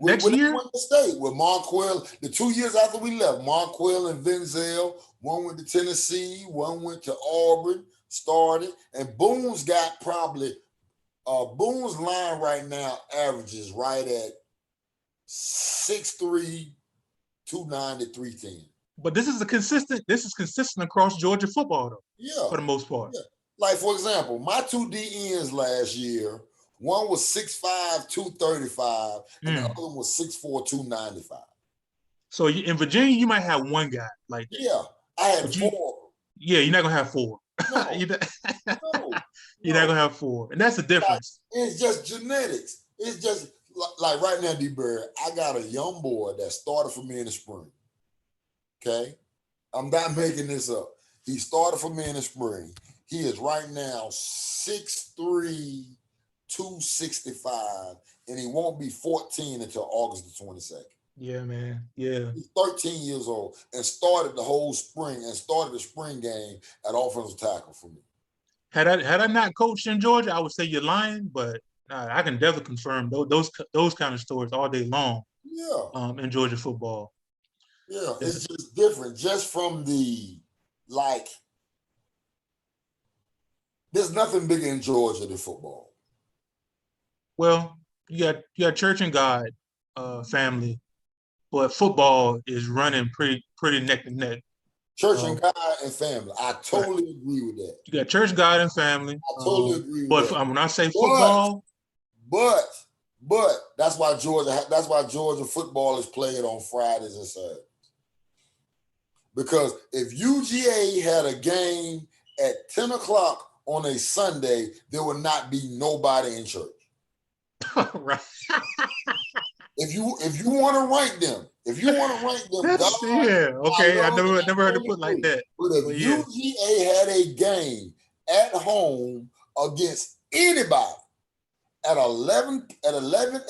Next year, went to state with Marquell. The 2 years after we left, Marquell and Venzel. One went to Tennessee, one went to Auburn. Started, and Boone's got probably Boone's line right now averages right at 6'3", 290, 310. But this is consistent across Georgia football though. Yeah. For the most part. Yeah. Like, for example, my 2 DNs last year, one was 6'5", 235, and the other one was 6'4", 295. So in Virginia, you might have one guy. Like, yeah, I had 4. Yeah, you're not gonna have 4. No. You're not gonna have 4, and that's the difference. Like, it's just genetics. It's just like right now, D-Bird, I got a young boy that started for me in the spring. Okay, I'm not making this up. He started for me in the spring. He is right now 6'3", 265, and he won't be 14 until August the 22nd. Yeah, man. Yeah. He's 13 years old and started the whole spring and started the spring game at offensive tackle for me. Had I not coached in Georgia, I would say you're lying, but I can definitely confirm those kind of stories all day long. Yeah. In Georgia football. Yeah, it's just different. Just from the there's nothing bigger in Georgia than football. Well, you got Church and God family, but football is running pretty neck to neck. Church and God and family. I totally agree with that. You got Church, God, and family. I totally agree with that. But when I say football, but that's why Georgia football is played on Fridays and Saturdays. Because if UGA had a game at 10 o'clock on a Sunday, there would not be nobody in church. Right. If you want to rank them, okay. I never heard it put like that. But if UGA had a game at home against anybody at 11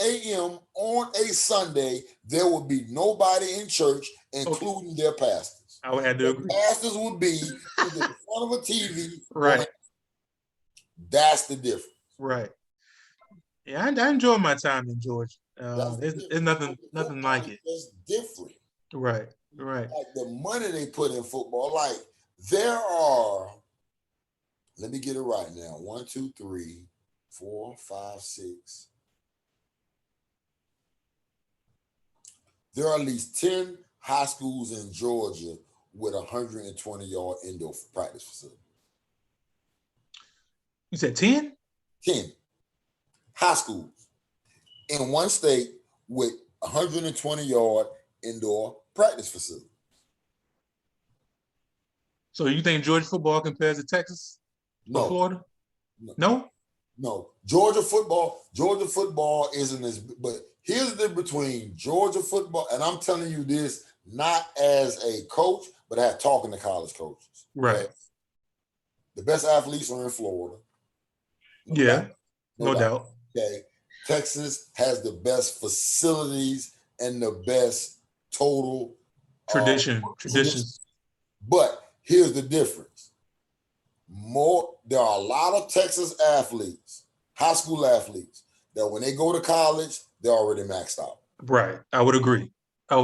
a.m. on a Sunday, there would be nobody in church, including their pastors. I would have to agree. Pastors would be in front of a TV. Right. That's the difference. Right. Yeah, I enjoy my time in Georgia. There's nothing like it. It's different. Right. Like the money they put in football. Like there are, let me get it right now. 1, 2, 3, 4, 5, 6. There are at least 10 high schools in Georgia with 120-yard indoor practice facility. You said 10? 10 high schools in one state with 120-yard indoor practice facility. So you think Georgia football compares to Texas? No. Florida? No? No. Georgia football isn't as, but here's the difference between Georgia football, and I'm telling you this not as a coach, but as talking to college coaches. Right. Okay? The best athletes are in Florida. No doubt. Okay. Texas has the best facilities and the best total traditions. But here's the difference. There are a lot of Texas athletes, high school athletes, that when they go to college, they're already maxed out. Right. I would agree. There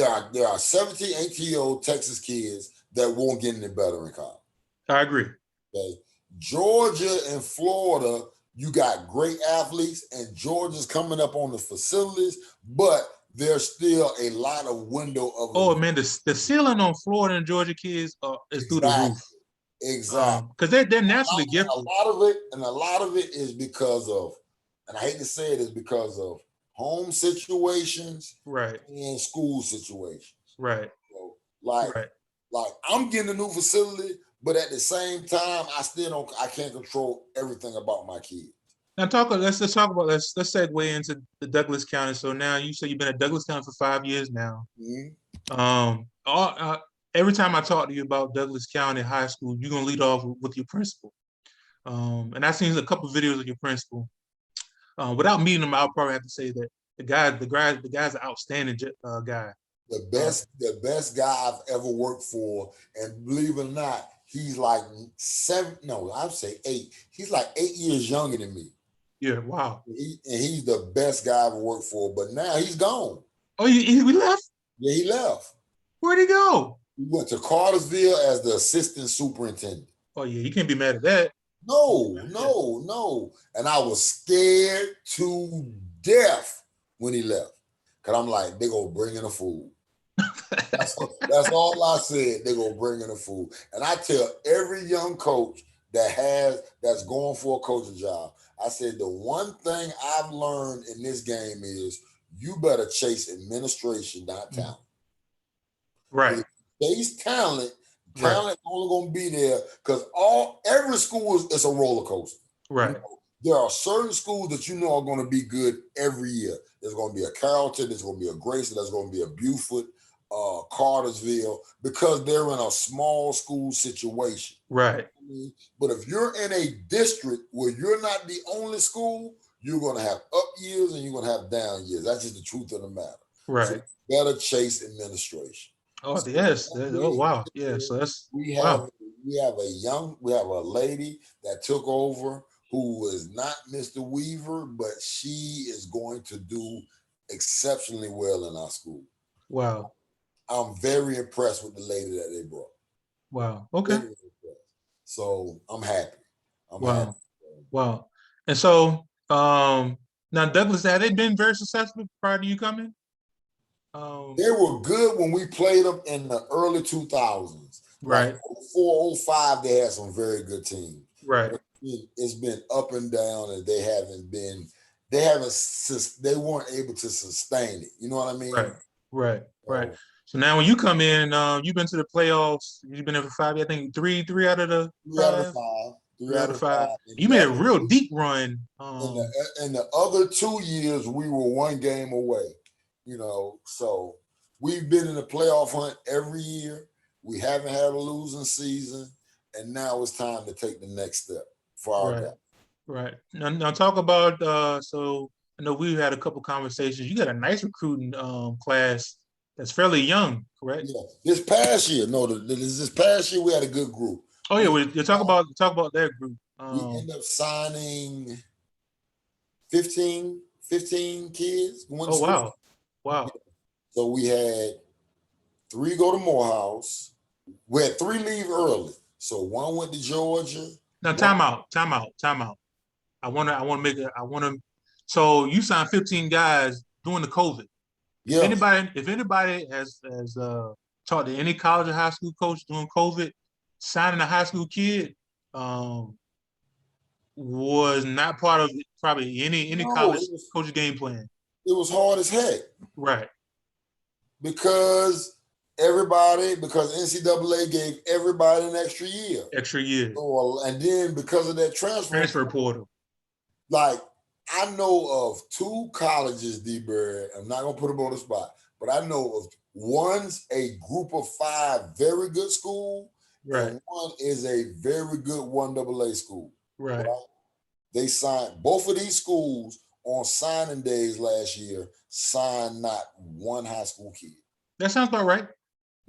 are 17, 18-year-old Texas kids that won't get any better in college. I agree. Okay. Georgia and Florida, you got great athletes, and Georgia's coming up on the facilities, but there's still a lot of window of. Oh man, the ceiling on Florida and Georgia kids is through the roof. Exactly, because they're naturally gifted. A lot of it is because of, and I hate to say it, is because of home situations, right, and school situations, right. So, like I'm getting a new facility, But at the same time, I can't control everything about my kids. Now let's talk about let's segue into the Douglas County. So now you say you've been at Douglas County for 5 years now. Mhm. Every time I talk to you about Douglas County High School, you're gonna lead off with your principal. And I've seen a couple of videos of your principal. Without meeting him, I'll probably have to say that the guy's an outstanding guy. The best guy I've ever worked for, and believe it or not, he's like I'd say 8. He's like 8 years younger than me. Yeah, wow. He's the best guy I've worked for, but now he's gone. Oh, we left? Yeah, he left. Where'd he go? He went to Cartersville as the assistant superintendent. Oh yeah, you can't be mad at that. No. And I was scared to death when he left. Cause I'm like, they gonna bring in a fool. That's all I said. They gonna bring in a fool. And I tell every young coach that's going for a coaching job, I said the one thing I've learned in this game is you better chase administration, not talent. Right. Chase talent. Talent only gonna be there because every school is a roller coaster. Right. There are certain schools that you know are going to be good every year. There's going to be a Carrollton, there's going to be a Grayson, there's going to be a Beaufort, Cartersville, because they're in a small school situation. Right. But if you're in a district where you're not the only school, you're going to have up years and you're going to have down years. That's just the truth of the matter. Right. So better chase administration. Oh, so yes. Oh, wow. Yeah. So that's we have a lady that took over who is not Mr. Weaver, but she is going to do exceptionally well in our school. Wow. I'm very impressed with the lady that they brought. Wow. Okay. So I'm happy. Happy. Wow. And so now Douglas, have they been very successful prior to you coming? They were good when we played them in the early 2000s. Right. Like 04, 05, they had some very good teams. Right. It's been up and down, and they weren't able to sustain it. You know what I mean? Right. So now when you come in, you've been to the playoffs. You've been there for 5 years. I think three out of the 5. 3 out of 5. You made a real deep run. In the other 2 years, we were 1 game away. So we've been in the playoff hunt every year. We haven't had a losing season, and now it's time to take the next step for our guys. Right. Now talk about so I know we've had a couple conversations. You got a nice recruiting class that's fairly young, correct? Yeah. This past year we had a good group. Oh yeah, you talk about that group. We ended up signing 15 kids. Oh wow. So we had 3 go to Morehouse. We had 3 leave early. So 1 went to Georgia. Now time out. I want to. So you signed 15 guys during the COVID. Yeah. If anybody has talked to any college or high school coach during COVID, signing a high school kid was not part of probably any college coach game plan. It was hard as heck. Right. Because NCAA gave everybody an extra year. And then because of that transfer portal. Like, I know of 2 colleges, D-Bird, I'm not going to put them on the spot, but I know of one's a group of 5 very good school, right, and one is a very good 1AA school. Right. They signed both of these schools on signing days last year, signed not 1 high school kid. That sounds about right.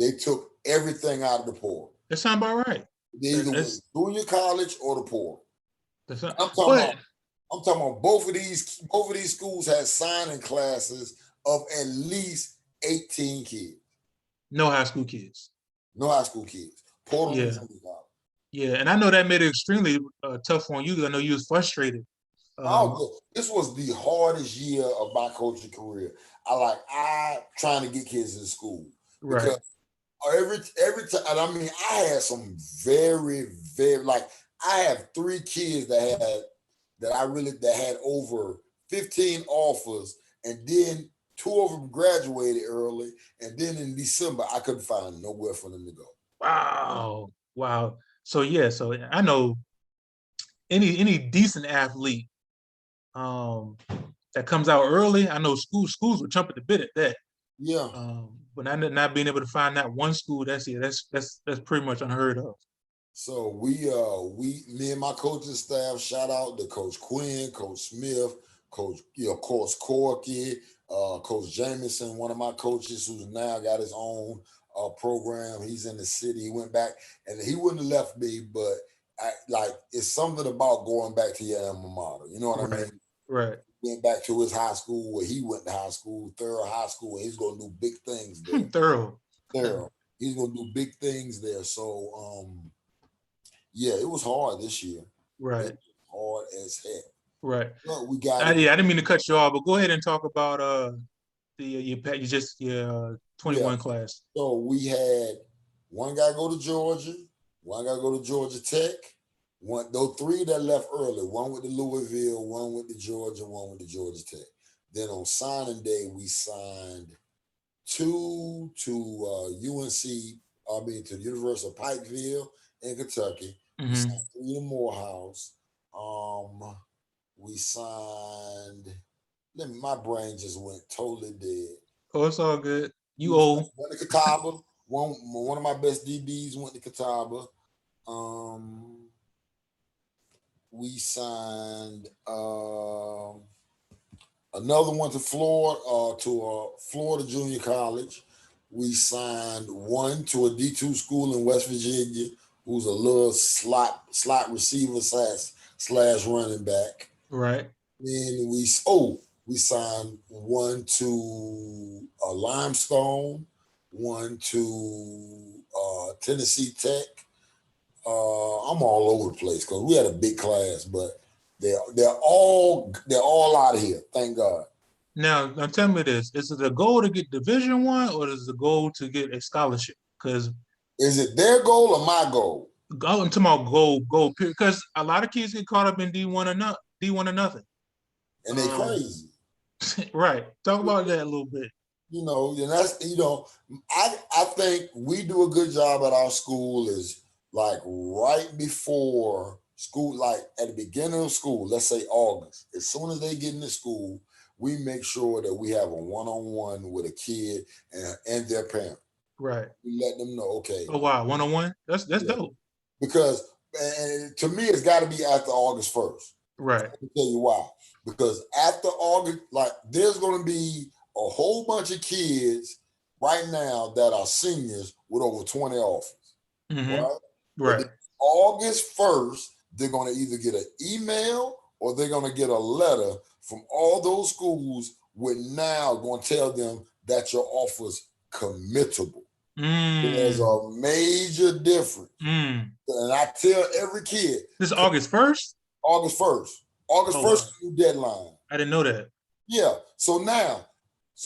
They took everything out of the portal. That sounds about right. They either went junior college or the portal. I'm talking about both of these schools had signing classes of at least 18 kids. No high school kids. Portal. Yeah, and I know that made it extremely tough on you because I know you was frustrated. This was the hardest year of my coaching career. I trying to get kids in school. Right. Every time, and I mean, I had some very, very, I have 3 kids that had over 15 offers, and then 2 of them graduated early, and then in December I couldn't find nowhere for them to go. Wow. So yeah, so I know any decent athlete um, that comes out early, I know schools would jump at the bit at that. Yeah. But not being able to find that one school, that's pretty much unheard of. So me and my coaching staff, shout out to Coach Quinn, Coach Smith, Coach Corky, Coach Jameson, one of my coaches who's now got his own program. He's in the city. He went back, and he wouldn't have left me, but it's something about going back to your alma mater. You know what I Right, mean? right. Went back to his high school where he went to high school, Thorough High School, and he's gonna do big things there. Thorough. Thorough. He's gonna do big things there. So yeah, it was hard this year. Right. It was hard as heck. Right. But we got I didn't mean to cut you off, but go ahead and talk about your 21 class. So we had one guy go to Georgia, one guy go to Georgia Tech, those three that left early, one with the Louisville, one with the Georgia, one with the Georgia Tech. Then on signing day, we signed two to UNC, to the University of Pikeville in Kentucky. We signed three to Morehouse. We signed. My brain just went totally dead. Oh, it's all good. You old. Went to Catawba. One of my best DBs went to Catawba. We signed another one to Florida Junior College. We signed one to a D2 school in West Virginia, who's a little slot receiver slash running back. Right. Then we signed one to Limestone, one to Tennessee Tech. I'm all over the place because we had a big class, but they're all out of here. Thank God. Now tell me this: is it the goal to get Division I, or is it the goal to get a scholarship? Because is it their goal or my goal? I'm talking about goal period. Because a lot of kids get caught up in D1 or nothing, and they crazy. Right. Talk about that a little bit. And that's I think we do a good job at our school is like right before school, like at the beginning of school, let's say August. As soon as they get into school, we make sure that we have a one-on-one with a kid and their parent. Right. We let them know, okay. Oh wow, one-on-one? That's dope. Because to me, it's got to be after August 1st. Right. Let me tell you why. Because after August, like there's going to be a whole bunch of kids right now that are seniors with over 20 offers. Right? Right. August 1st, they're going to either get an email or they're going to get a letter from all those schools with now going to tell them that your offer's committable. There's a major difference. And I tell every kid. This is August 1st? August 1st. August 1st is the deadline. I didn't know that. Yeah. So now,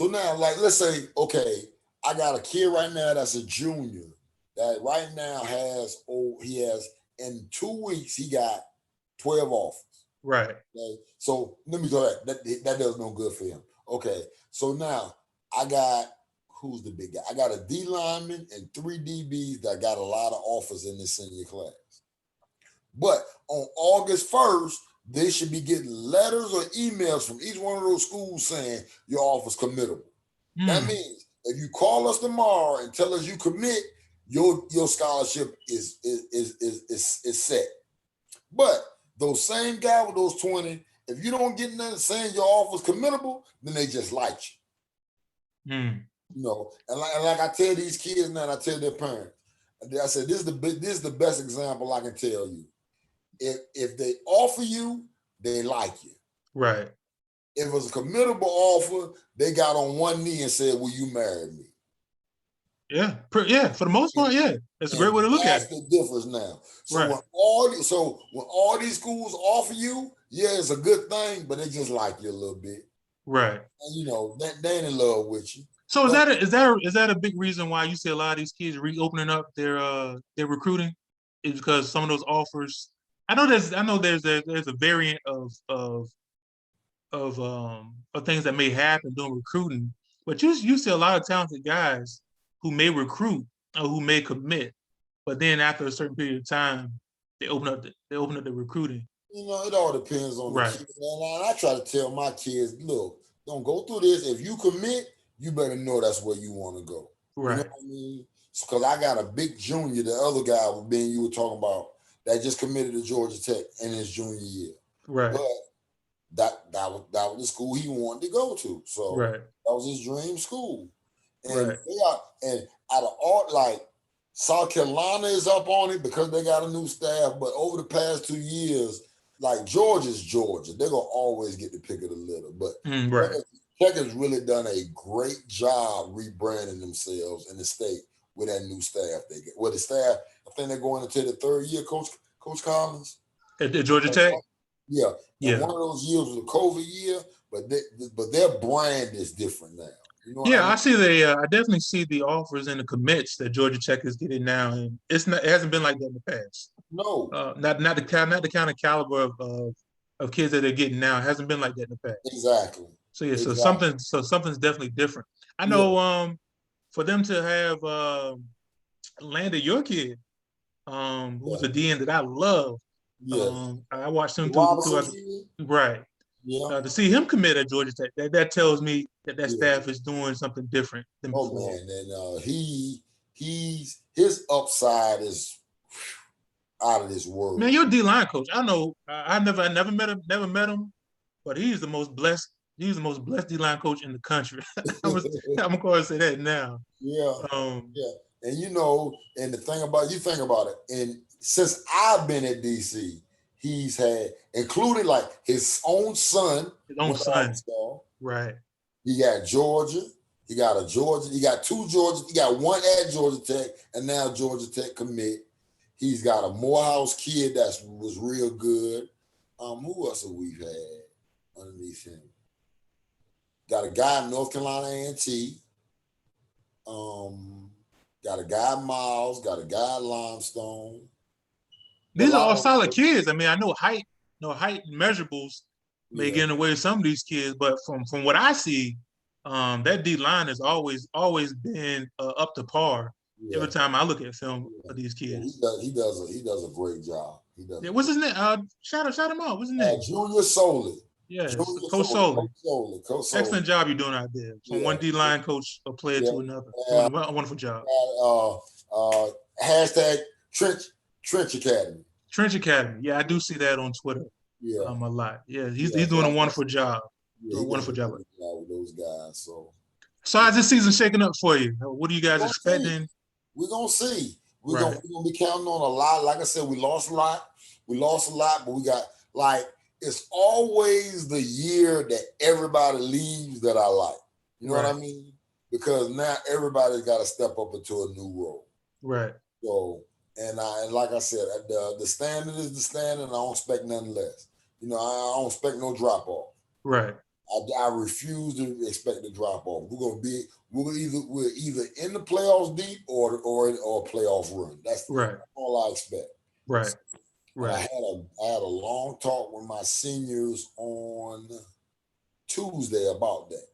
like, let's say, okay, I got a kid right now that's a junior that right now has in 2 weeks, he got 12 offers. Right. Okay? So let me go that does no good for him. Okay. So now I got, who's the big guy? I got a D lineman and 3 DBs that got a lot of offers in this senior class. But on August 1st, they should be getting letters or emails from each one of those schools saying your offer's committable. That means if you call us tomorrow and tell us you commit, your scholarship is set. But those same guy with those 20, if you don't get nothing saying your offer's committable, then they just like you. And like I tell these kids now, and I tell their parents, I said, this is the best example I can tell you. If they offer you, they like you. Right. If it was a committable offer, they got on one knee and said, will you marry me? Yeah. For the most part, yeah. That's a great way to look at it. That's the difference now. So right. when all these schools offer you, yeah, it's a good thing, but they just like you a little bit. Right. And they ain't in love with you. So is that a big reason why you see a lot of these kids reopening up their recruiting? Is because some of those offers, I know there's a variant of things that may happen during recruiting, but you see a lot of talented guys who may recruit or who may commit, but then after a certain period of time, they open up the recruiting. It all depends on the Right. kid. And I try to tell my kids, look, don't go through this. If you commit, you better know that's where you want to go. Right. You know what I mean? Because I got a big junior, the other guy Ben you were talking about, that just committed to Georgia Tech in his junior year. Right. But that was the school he wanted to go to. So right. that was his dream school. And Right. and out of all, like, South Carolina is up on it because they got a new staff. But over the past 2 years, like, Georgia's Georgia. They're going to always get the pick of the litter. But right. Tech has really done a great job rebranding themselves in the state with that new staff they get. Well, the staff, I think they're going into the third year, Coach Collins. At Georgia Tech? Yeah. Yeah. One of those years was a COVID year, but their brand is different now. You know I see I definitely see the offers and the commits that Georgia Tech is getting now, and it hasn't been like that in the past. No, not the kind of caliber of kids that they're getting now. It hasn't been like that in the past. Exactly. So yeah, exactly. something's definitely different. I know for them to have landed your kid, who was a DN that I love. Yeah. I watched him through right. Yeah. To see him commit at Georgia Tech, that tells me that staff is doing something different than before. Man, and his upside is out of this world. Man, you're a D-line coach. I know. I never met him, but he's the most blessed. He's the most blessed D-line coach in the country. I'm going to say that now. Yeah. Yeah. And and the thing about you think about it, and since I've been at DC, he's had, including like his own son. Right. He got Georgia. He got two Georgia. He got one at Georgia Tech, and now Georgia Tech commit. He's got a Morehouse kid that was real good. Who else have we had underneath him? Got a guy in North Carolina A&T. Got a guy at Miles. Got a guy at Limestone. These are all solid kids. I mean, I know height measurables may get in the way of some of these kids, but from what I see, that D line has always been up to par. Yeah. Every time I look at film of these kids, he does a great job. What's his name? Shout him out. What's his name? Junior Soley. Yes, Coach Soley. Excellent job you're doing out there. From one D line coach or player to another. Doing a wonderful job. Hashtag Trench Academy. Trench Academy. Yeah, I do see that on Twitter. Yeah, a lot. Yeah, he's doing a wonderful job. Doing a wonderful job with those guys. So how's this season shaking up for you? What are you guys expecting? We're gonna see. We're gonna be counting on a lot. Like I said, we lost a lot. But we got, like, it's always the year that everybody leaves that I like. You know what I mean? Because now everybody's got to step up into a new role. Right. So, and like I said, the standard is the standard. I don't expect nothing less. I don't expect no drop off. Right. I refuse to expect a drop off. We're either in the playoffs deep or a playoff run. That's all I expect. Right. Right. I had a long talk with my seniors on Tuesday about that,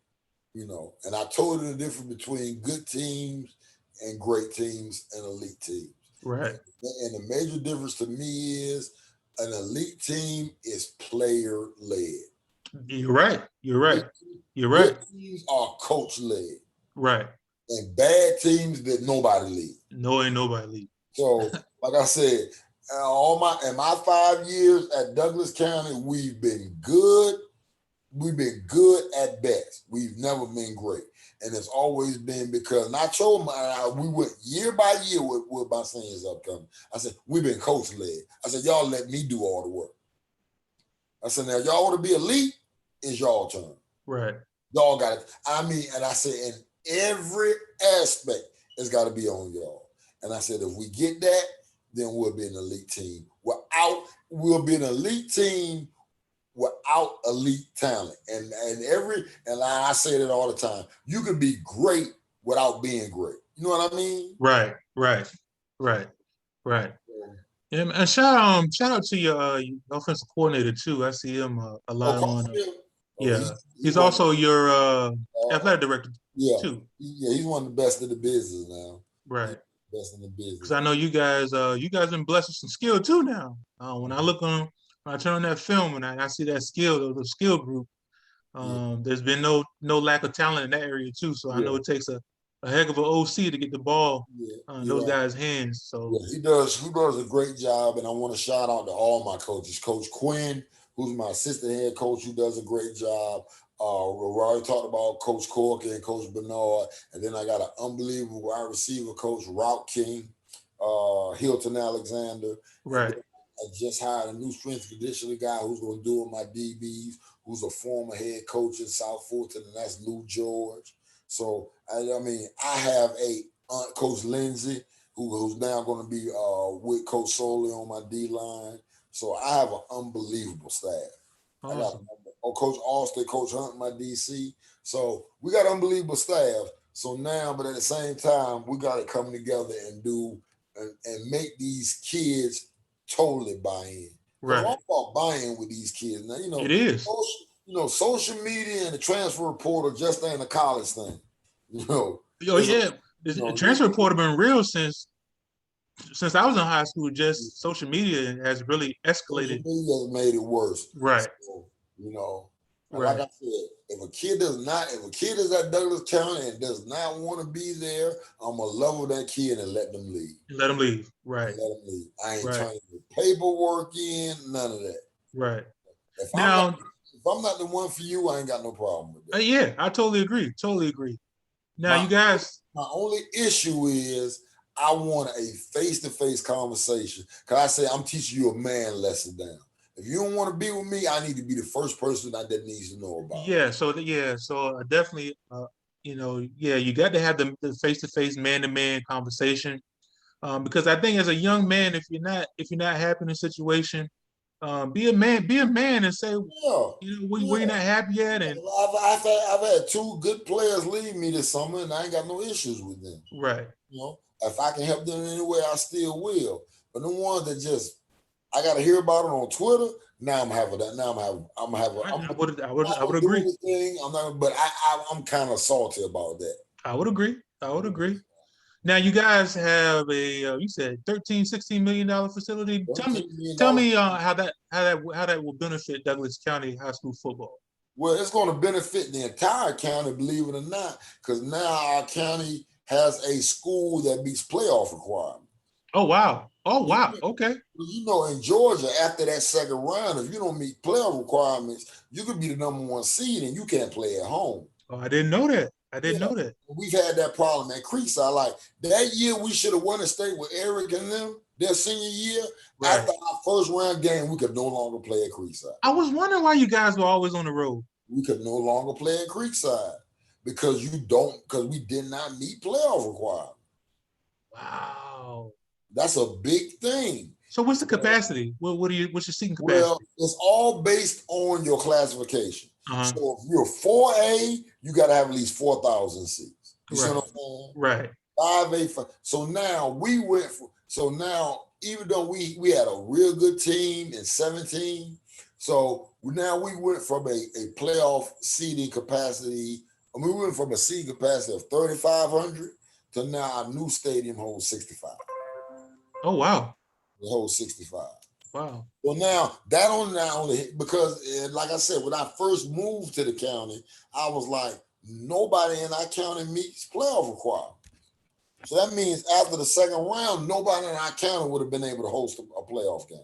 and I told them the difference between good teams and great teams and elite teams. Right. And the major difference to me is an elite team is player led. You're right. Good teams are coach led. Right. And bad teams that nobody lead. No, ain't nobody lead. So, like I said, in my 5 years at Douglas County, we've been good. We've been good at best. We've never been great. And it's always been because, and I told them, we went year by year with my seniors upcoming. I said, we've been coach led. I said, y'all let me do all the work. I said, now y'all want to be elite, it's y'all turn. Right. Y'all got it. And I said, in every aspect, it's got to be on y'all. And I said, if we get that, then we'll be an elite team. We'll be an elite team without elite talent. And I say that all the time. You can be great without being great. You know what I mean? Right. Yeah, and shout out to your offensive coordinator too. I see him a lot on. He's also your athletic director too. Yeah, he's one of the best in the business now. Right. Best in the Because business. I know you guys been blessed with some skill too now. When I turn on that film and I see that skill, the skill group, Yeah, there's been no lack of talent in that area too. So I know yeah, it takes a heck of an OC to get the ball yeah. in You're those right. guys' hands. So Yeah, he does a great job, and I want to shout out to all my coaches. Coach Quinn, who's my assistant head coach, who does a great job. We already talked about Coach Cork and Coach Bernard, and then I got an unbelievable wide receiver coach, Route King, Hilton Alexander, and right, then I just hired a new strength and conditioning guy who's going to do with my DBs, who's a former head coach in South Fulton, and that's Lou George. So I mean, I have a Coach Lindsay who's now going to be with Coach Soley on my D line. So I have an unbelievable staff. I got awesome, Coach Austin, Coach Hunt, my DC. So we got unbelievable staff. So now, but at the same time, we got to come together and do and make these kids totally buy in. Because right. I'm about buying with these kids now. It is. Social media and the transfer portal just ain't a college thing. You know, Oh it's a, yeah, the transfer portal been real since I was in high school. Just social media has really social escalated. media has made it worse. Right, So, you know, and like right. I said, if a kid is at Douglas County and does not want to be there, I'm gonna level that kid and let them leave. Let them leave. And Right, let them leave. I ain't right, trying to get paperwork in, none of that. right. If I'm not Now, if I'm not the one for you, I ain't got no problem with that. yeah, I totally agree. Totally agree. Now, My you guys, my only issue is I want a face-to-face conversation. Cause I say I'm teaching you a man lesson down. If you don't want to be with me, I need to be the first person that needs to know about it. so definitely, yeah, you got to have the face-to-face, man-to-man conversation. Because I think as a young man, if you're not happy in a situation, be a man and say, Yeah, where you're yeah. not happy yet, and I've had two good players leave me this summer, and I ain't got no issues with them. right. You know, if I can help them in any way, I still will. But the ones that just I got to hear about it on Twitter. Now I'm having that. Now I'm having. I, I'm I would I would not I would gonna do agree. anything. I'm not. But I'm kind of salty about that. I would agree. I would agree. Now you guys have you said 13, $16 million facility. Tell me, tell $13 million. me how that will benefit Douglas County high school football. Well, it's going to benefit the entire county, believe it or not, because now our county has a school that meets playoff requirements. Oh wow. Oh wow. Okay. In Georgia, after that second round, if you don't meet playoff requirements, you could be the number one seed and you can't play at home. Oh, I didn't know that. I didn't Yeah, know that. we've had that problem at Creekside. Like that year, we should have won the state with Eric and them their senior year. Right. After our first round game, we could no longer play at Creekside. I was wondering why you guys were always on the road. We could no longer play at Creekside because we did not meet playoff requirements. Wow. That's a big thing. So what's the capacity? What's your seating capacity? Well, it's all based on your classification. Uh-huh. So if you're 4A, you got to have at least 4,000 seats. You see Right. what I'm saying? Right. 5A. So now we went for. So now, even though we had a real good team in 17, so now we went from a playoff seating capacity. We went from a seating capacity of 3,500 to now our new stadium holds 65. Oh wow. It holds 65. Wow. Well, now that only because, like I said, when I first moved to the county, I was like, nobody in our county meets playoff requirements. So that means after the second round, nobody in our county would have been able to host a playoff game.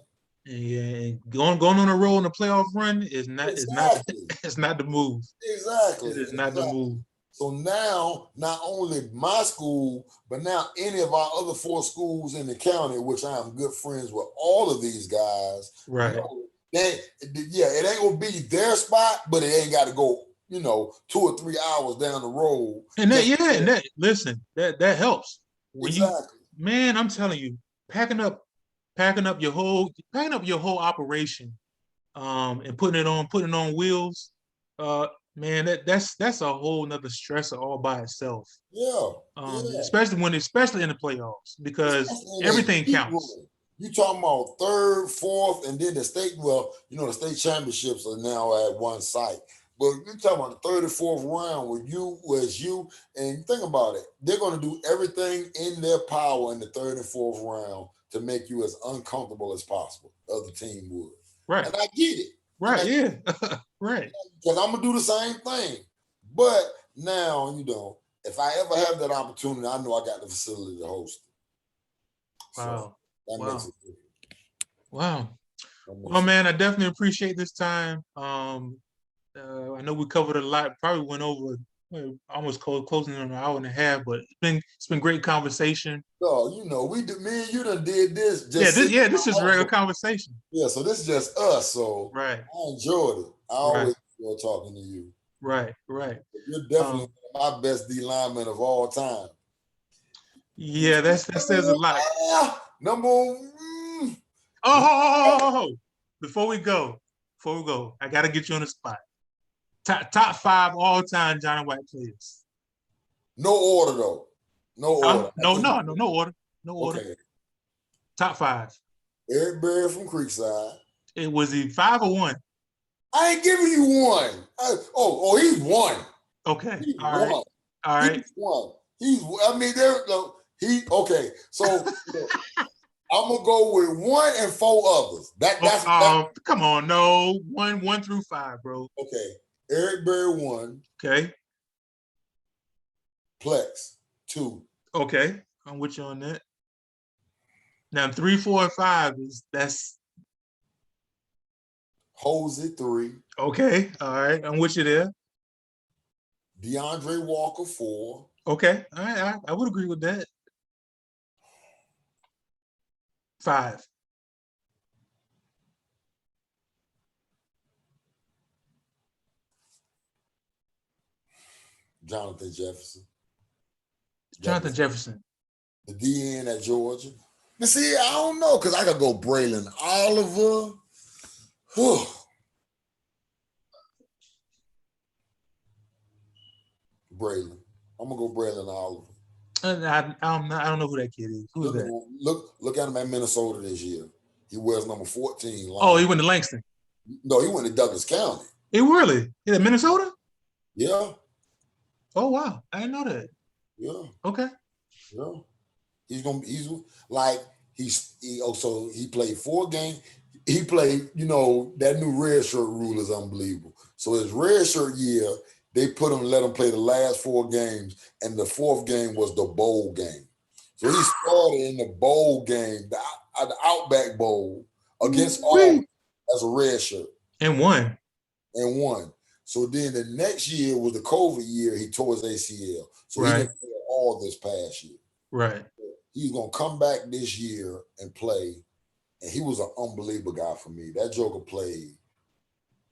Yeah, and going on a roll in the playoff run is not Exactly. it's not the move. Exactly. It is not the move. So now, not only my school, but now any of our other 4 schools in the county, which I am good friends with all of these guys, Right. It ain't gonna be their spot, but it ain't got to go, 2 or 3 hours down the road. And that helps. When exactly. Man, I'm telling you, packing up your whole operation, and putting it on wheels, man, that's a whole nother stressor all by itself. Yeah. Especially in the playoffs, because everything counts. You talking about third, fourth, and then the state. Well, the state championships are now at one site. But you're talking about the 34th round where it's you, and think about it. They're going to do everything in their power in the 3rd and 4th round to make you as uncomfortable as possible. The other team would. Right. And I get it. Right, yeah. Right. Because I'm going to do the same thing. But now, if I ever have that opportunity, I know I got the facility to host it. Wow. So that makes it different. Wow. Well, man, I definitely appreciate this time. I know we covered a lot, probably went over almost closing in an hour and a half, but it's been great conversation. No, me and you done did this. This is regular conversation. Yeah, so this is just us. So right. I enjoyed it. I always enjoy talking to you. Right. You're definitely my best D lineman of all time. Yeah, that says a lot. Number one. Oh, before we go, I gotta get you on the spot. Top 5 all-time Johnny White players. No order though. No order. No order. No order. Okay. Top 5. Eric Berry from Creekside. It was he 5 or 1? I ain't giving you 1. He's 1. Okay. He's All right. 1. All right. He's 1. Okay. So I'm gonna go with 1 and 4 others. That's come on, no 1 through 5, bro. Okay. Eric Berry 1. Okay. Plex 2. Okay, I'm with you on that. Now 3, 4, and 5 that's Hosey 3. Okay, all right, I'm with you there. DeAndre Walker 4. Okay, all right, I would agree with that. 5. Jonathan Jefferson. Jonathan Jefferson. The DN at Georgia. But see, I don't know, because I could go Braylon Oliver. Braylon. I'm gonna go Braylon Oliver. I don't know who that kid is. Who's that? Look at him at Minnesota this year. He wears number 14. Oh, he went to Langston. No, he went to Douglas County. He really? He's in Minnesota? Yeah. Oh wow, I didn't know that. Yeah. Okay. Yeah. He played 4 games. He played, that new red shirt rule is unbelievable. So his red shirt year, they let him play the last 4 games, and the 4th game was the bowl game. So he started in the bowl game, the Outback Bowl against Auburn as a red shirt. And won. So then the next year was the COVID year. He tore his ACL. So he didn't play all this past year. Right. He's going to come back this year and play. And he was an unbelievable guy for me. That joker played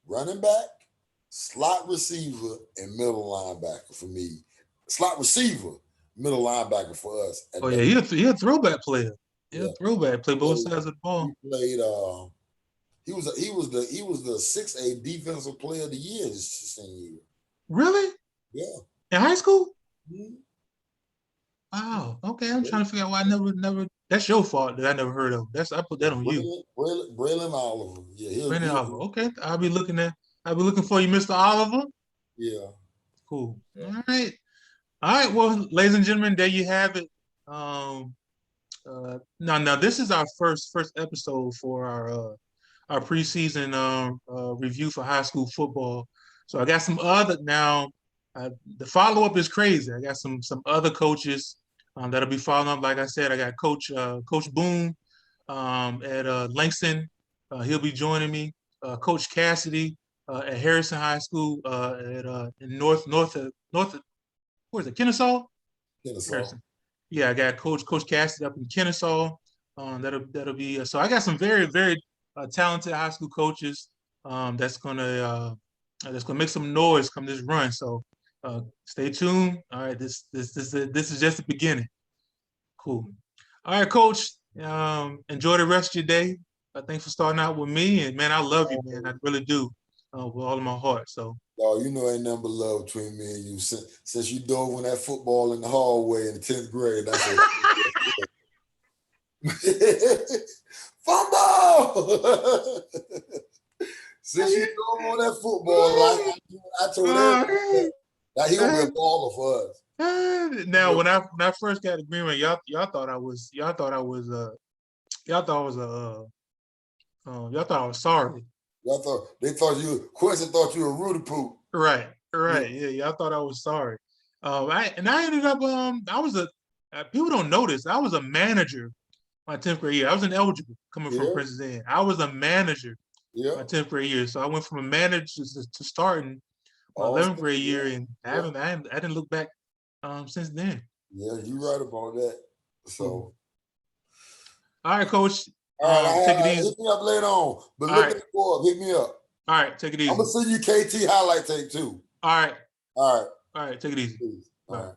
running back, slot receiver, and middle linebacker for me. Slot receiver, middle linebacker for us. Oh, yeah, he a throwback player. Yeah, throwback play both sides of the ball. He played. He was the 6A defensive player of the year this same year. Really? Yeah. In high school? Mm-hmm. Wow. Okay, I'm trying to figure out why I never. That's your fault that I never heard of. I put that on you. Braylon Oliver. Yeah. Braylon Oliver. Okay, I'll be looking for you, Mr. Oliver. Yeah. Cool. All right. Well, ladies and gentlemen, there you have it. Now this is our first episode for our preseason review for high school football. So I got some other now. The follow-up is crazy. I got some other coaches that'll be following up. Like I said, I got Coach Boone at Langston. He'll be joining me. Coach Cassidy at Harrison High School in North. Where is it? Kennesaw. Kennesaw. Yeah, I got Coach Cassidy up in Kennesaw. That'll be so. I got some very, very talented high school coaches that's gonna make some noise come this run. So stay tuned. All right, this is just the beginning. Cool. All right, Coach. Enjoy the rest of your day. Thanks for starting out with me, and man, I love you, man. I really do, with all of my heart. So. Oh, ain't nothing but love between me and you. Since you dove on that football in the hallway in the 10th grade, that's it. Fumble! Since you dove on that football, I told everybody that he gonna be a baller for us. Now, when I first got to Greenway, y'all thought I was sorry. They thought you Quincy thought you were Rudy Poop. Right. Yeah, y'all thought I was sorry. I ended up people don't notice I was a manager my 10th grade year. I was ineligible coming from Princess Anne. I was a manager my 10th grade year. So I went from a manager to starting my 11th grade year, and I didn't look back since then. Yeah, you're right about that. So all right, Coach. All right, take it easy. Hit me up later on. But look at the board. Hit me up. All right, take it easy. I'm gonna send you KT highlight tape too. All right. All right. All right, take it easy. All right.